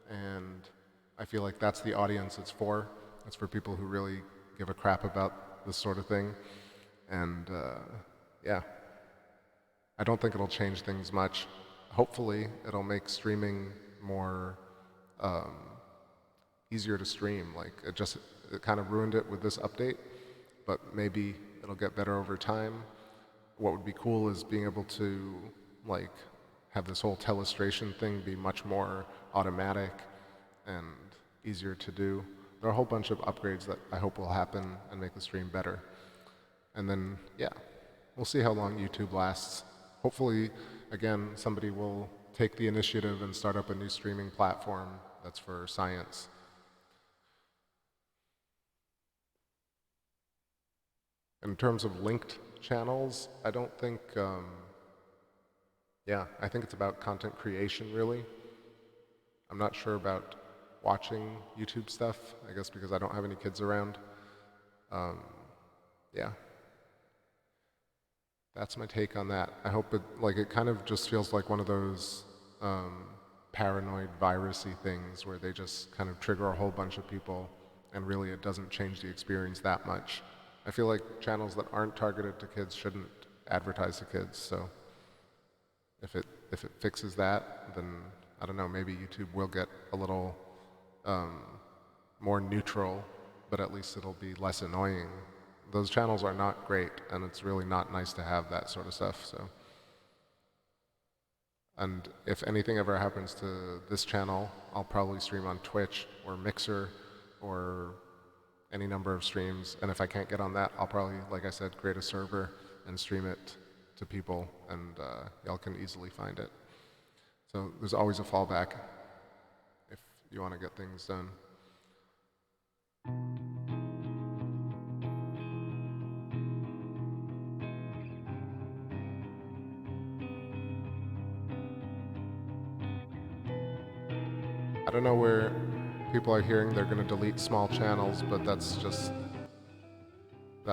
and I feel like that's the audience it's for. It's for people who really give a crap about this sort of thing. And yeah, I don't think it'll change things much. Hopefully it'll make streaming more easier to stream. Like, it kind of ruined it with this update, but maybe it'll get better over time. What would be cool is being able to, like, have this whole telestration thing be much more automatic and easier to do. There are a whole bunch of upgrades that I hope will happen and make the stream better. And then, yeah, we'll see how long YouTube lasts. Hopefully, again, somebody will take the initiative and start up a new streaming platform that's for science. In terms of linked channels, I don't think, yeah, I think it's about content creation, really. I'm not sure about watching YouTube stuff, I guess because I don't have any kids around. Yeah. That's my take on that. I hope it kind of just feels like one of those paranoid virusy things where they just kind of trigger a whole bunch of people, and really it doesn't change the experience that much. I feel like channels that aren't targeted to kids shouldn't advertise to kids, so if it fixes that, then I don't know, maybe YouTube will get a little more neutral, but at least it'll be less annoying. Those channels are not great, and it's really not nice to have that sort of stuff, so. And if anything ever happens to this channel, I'll probably stream on Twitch or Mixer or any number of streams, and if I can't get on that, I'll probably, like I said, create a server and stream it to people, and y'all can easily find it. So there's always a fallback if you want to get things done. I don't know where people are hearing they're going to delete small channels, but that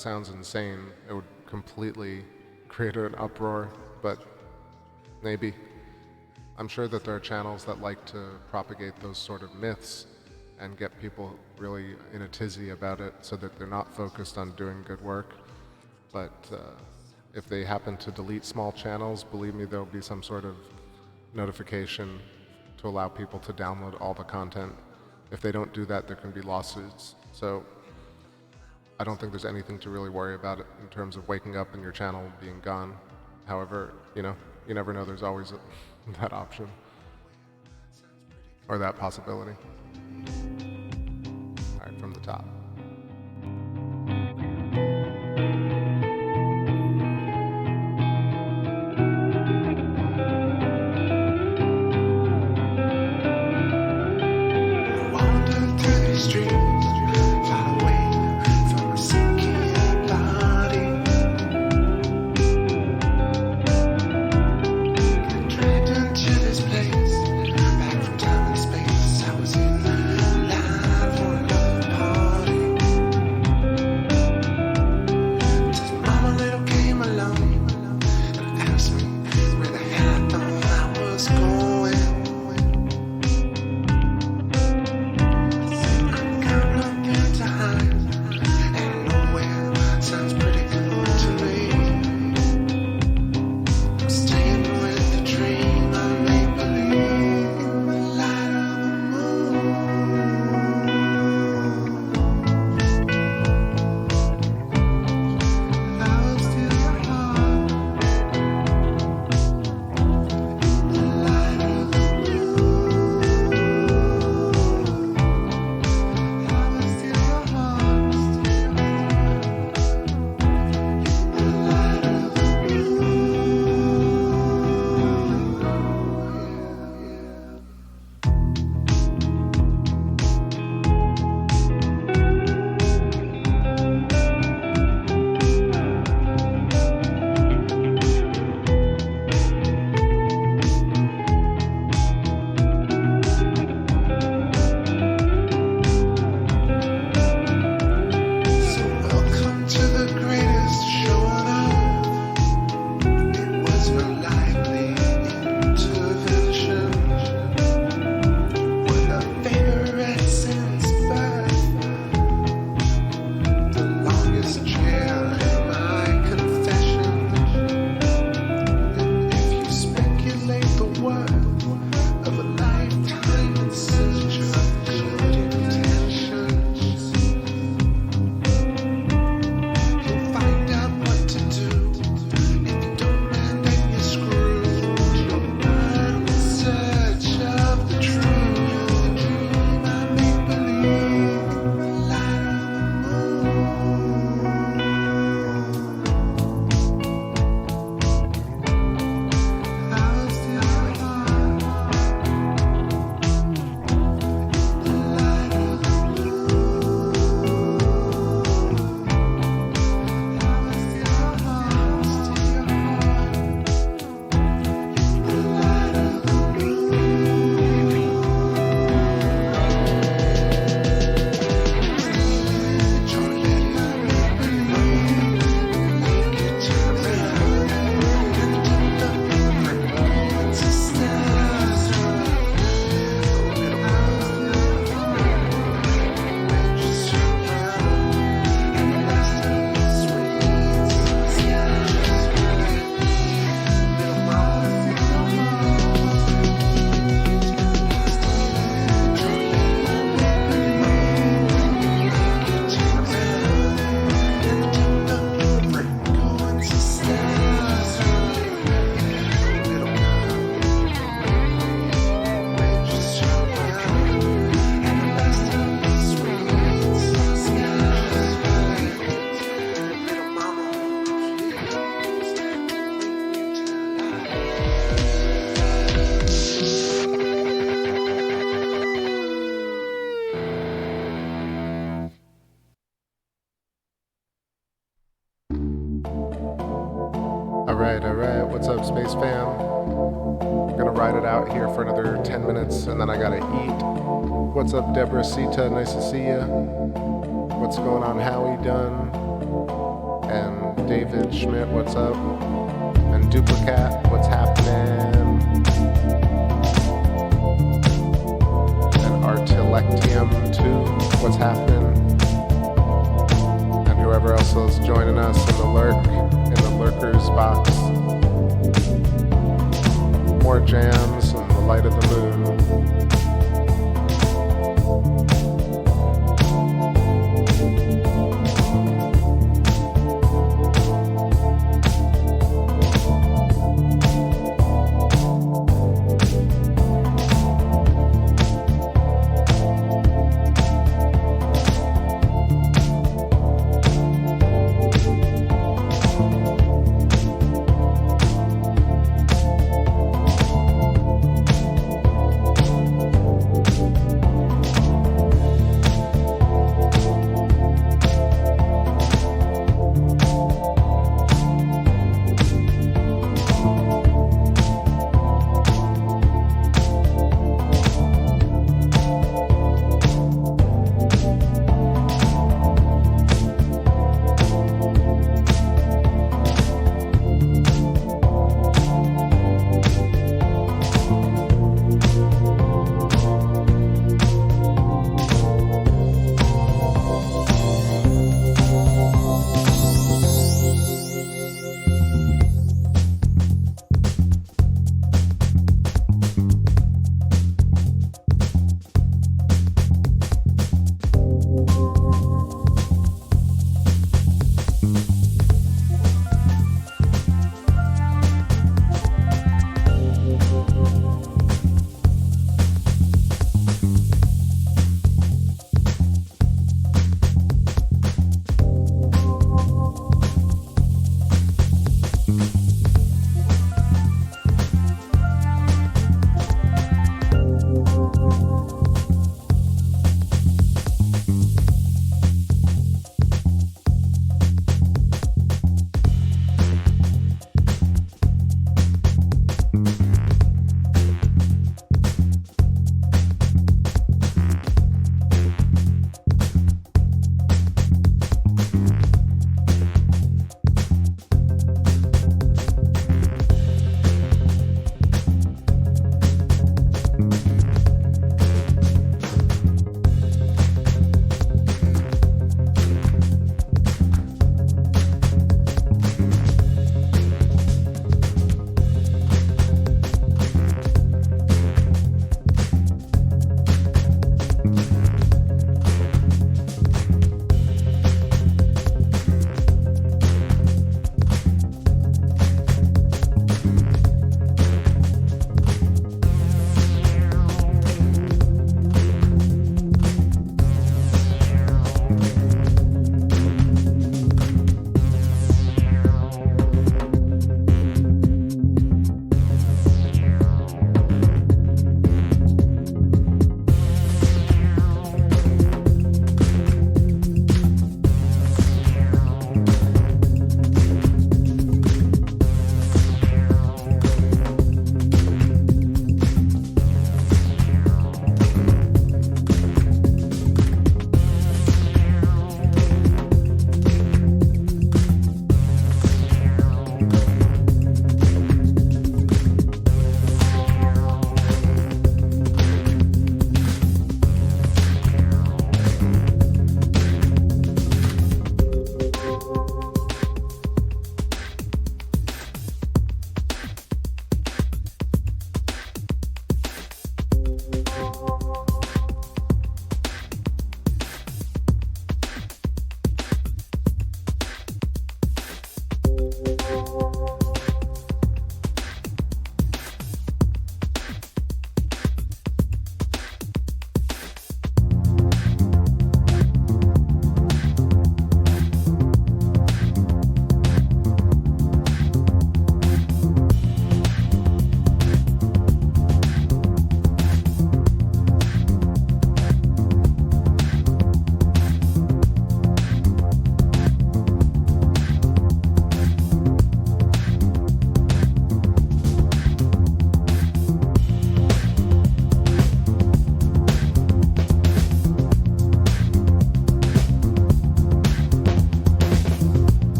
sounds insane. It would completely create an uproar, but maybe. I'm sure that there are channels that like to propagate those sort of myths and get people really in a tizzy about it so that they're not focused on doing good work. But if they happen to delete small channels, believe me, there'll be some sort of notification to allow people to download all the content. If they don't do that, there can be lawsuits. So I don't think there's anything to really worry about it in terms of waking up and your channel being gone. However, you know, you never know, there's always that option or that possibility. All right, from the top. Alright. What's up, Space Fam? I'm gonna ride it out here for another 10 minutes and then I gotta eat. What's up, Deborah Sita? Nice to see ya. What's going on, Howie Dunn? And David Schmidt, what's up? And Duplicat, what's happening? And Artilectium 2, what's happening? And whoever else is joining us in the lurkers box. More jams and the light of the moon.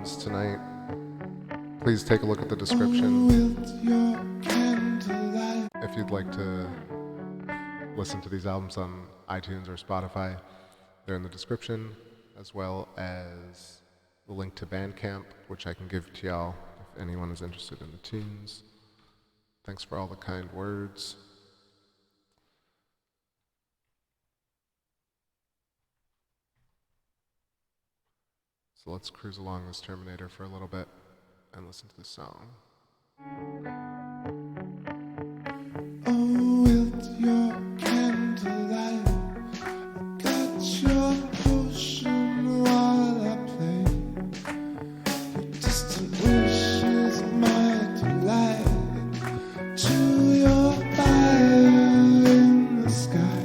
albums tonight. Please take a look at the description if you'd like to listen to these albums on iTunes or Spotify. They're in the description, as well as the link to Bandcamp, which I can give to y'all if anyone is interested in the tunes. Thanks for all the kind words. So let's cruise along this Terminator for a little bit and listen to this song. Oh, with your candlelight, I got your potion while I play. Your distant wish is my delight. To your fire in the sky.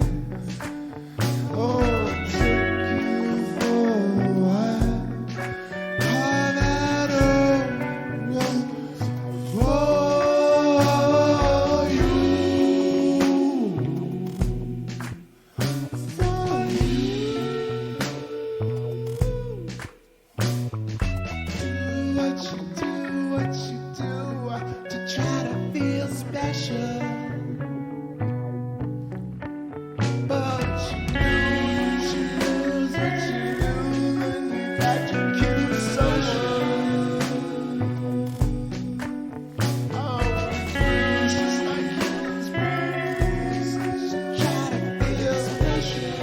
Oh, I'll take you for a while. Call that over for you. For you. Do what you do to try to feel special. But you lose what you do when you got your cute social. Oh, it's just like humans, brains to try to feel special.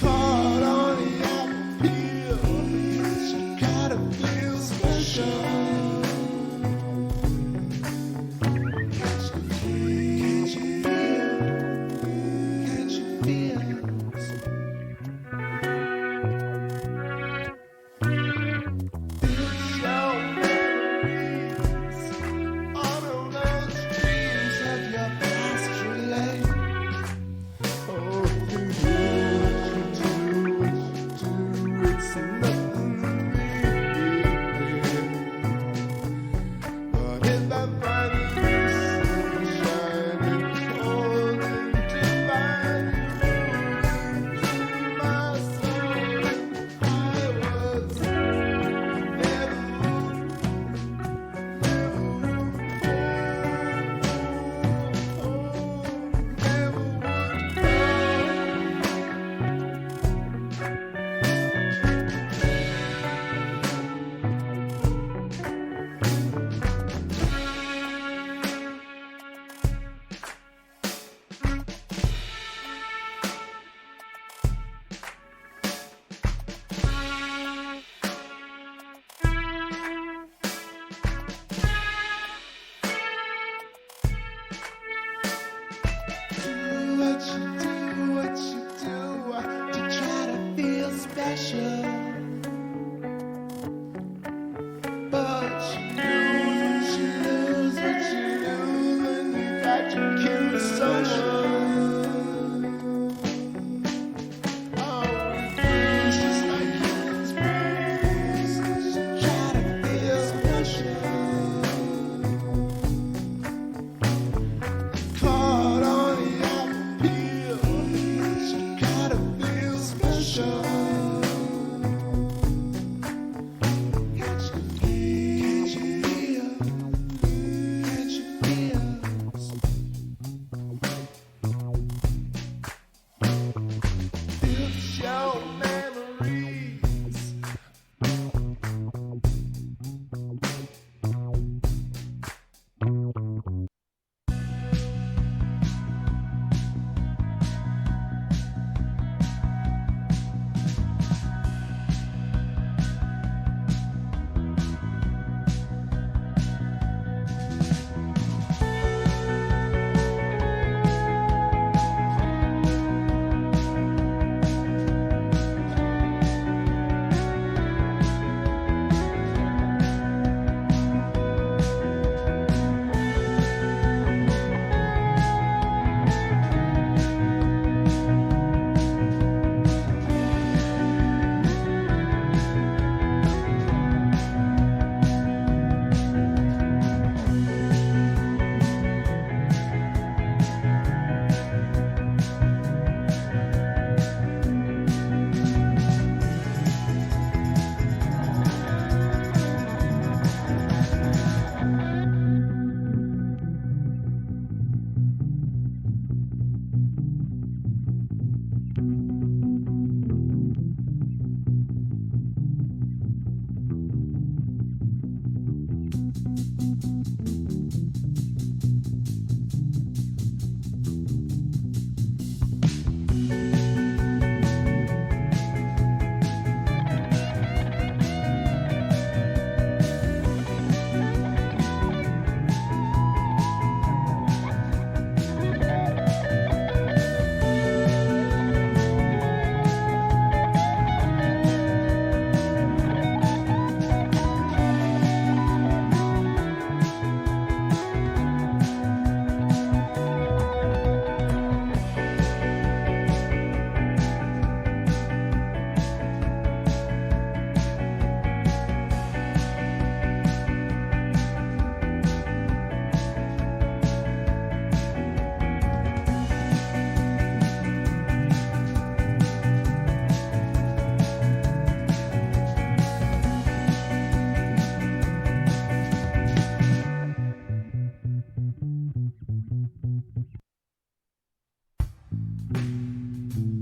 Caught on the apple peel, you gotta feel special.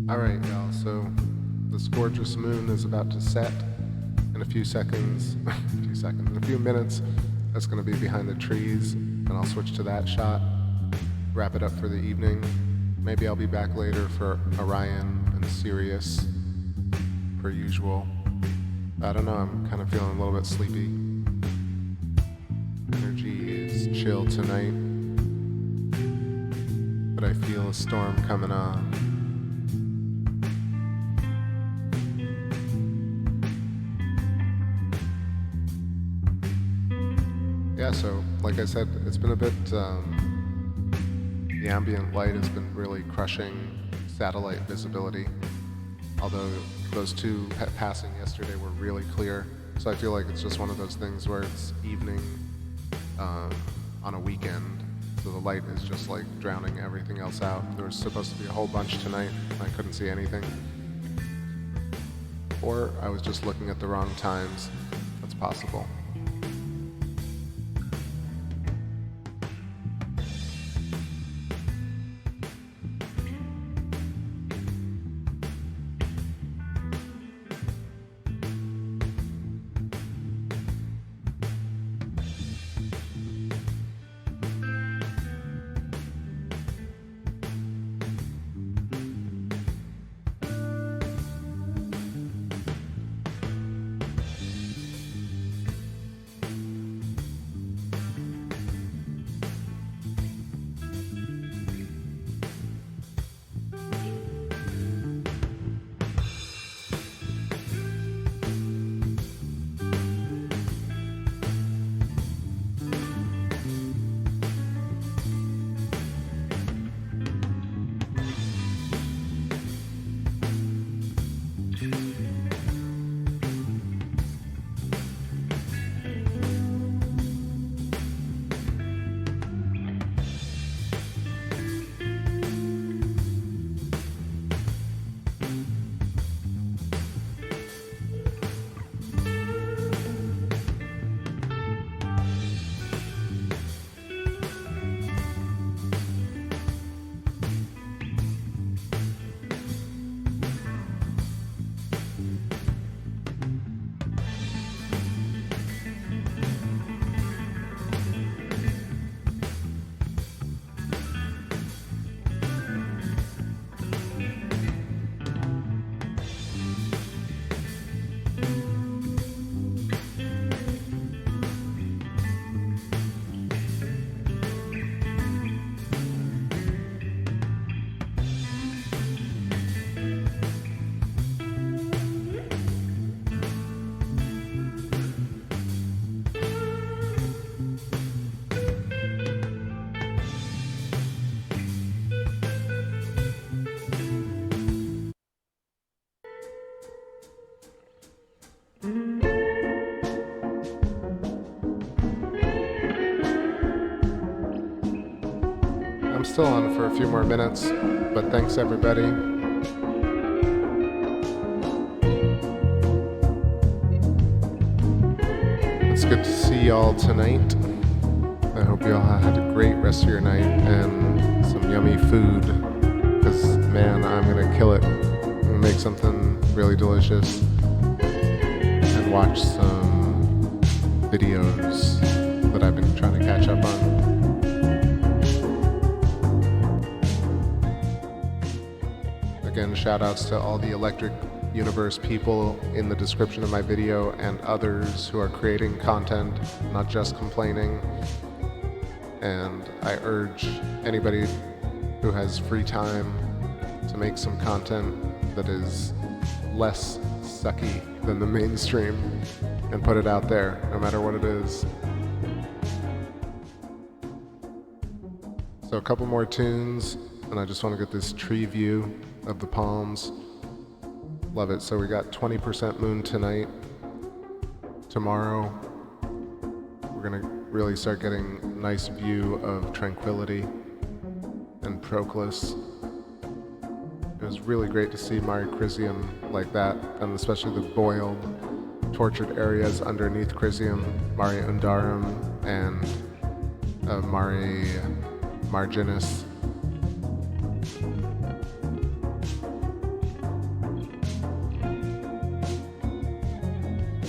Alright, y'all, so this gorgeous moon is about to set in a few seconds, in a few minutes. That's going to be behind the trees, and I'll switch to that shot, wrap it up for the evening. Maybe I'll be back later for Orion and Sirius, per usual. I don't know, I'm kind of feeling a little bit sleepy. Energy is chill tonight, but I feel a storm coming on. Yeah, so like I said, it's been a bit, the ambient light has been really crushing satellite visibility, although those two passing yesterday were really clear. So I feel like it's just one of those things where it's evening on a weekend, so the light is just like drowning everything else out. There was supposed to be a whole bunch tonight, and I couldn't see anything. Or I was just looking at the wrong times. That's possible. Still on for a few more minutes, but thanks everybody. It's good to see y'all tonight. I hope y'all had a great rest of your night and some yummy food, because man, I'm gonna kill it. I'm gonna make something really delicious and watch some videos that I've been trying to catch up on. Again, shout outs to all the Electric Universe people in the description of my video and others who are creating content, not just complaining. And I urge anybody who has free time to make some content that is less sucky than the mainstream and put it out there, no matter what it is. So a couple more tunes, and I just want to get this tree view of the palms. Love it. So we got 20% moon tonight. Tomorrow we're gonna really start getting a nice view of Tranquility and Proclus. It was really great to see Mare Crisium like that, and especially the boiled, tortured areas underneath Crisium, Mare Undarum and Mare Marginis.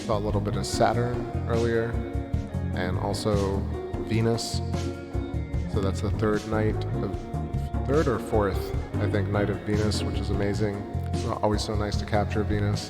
Saw a little bit of Saturn earlier, and also Venus. So that's the third or fourth, I think, night of Venus, which is amazing. It's always so nice to capture Venus.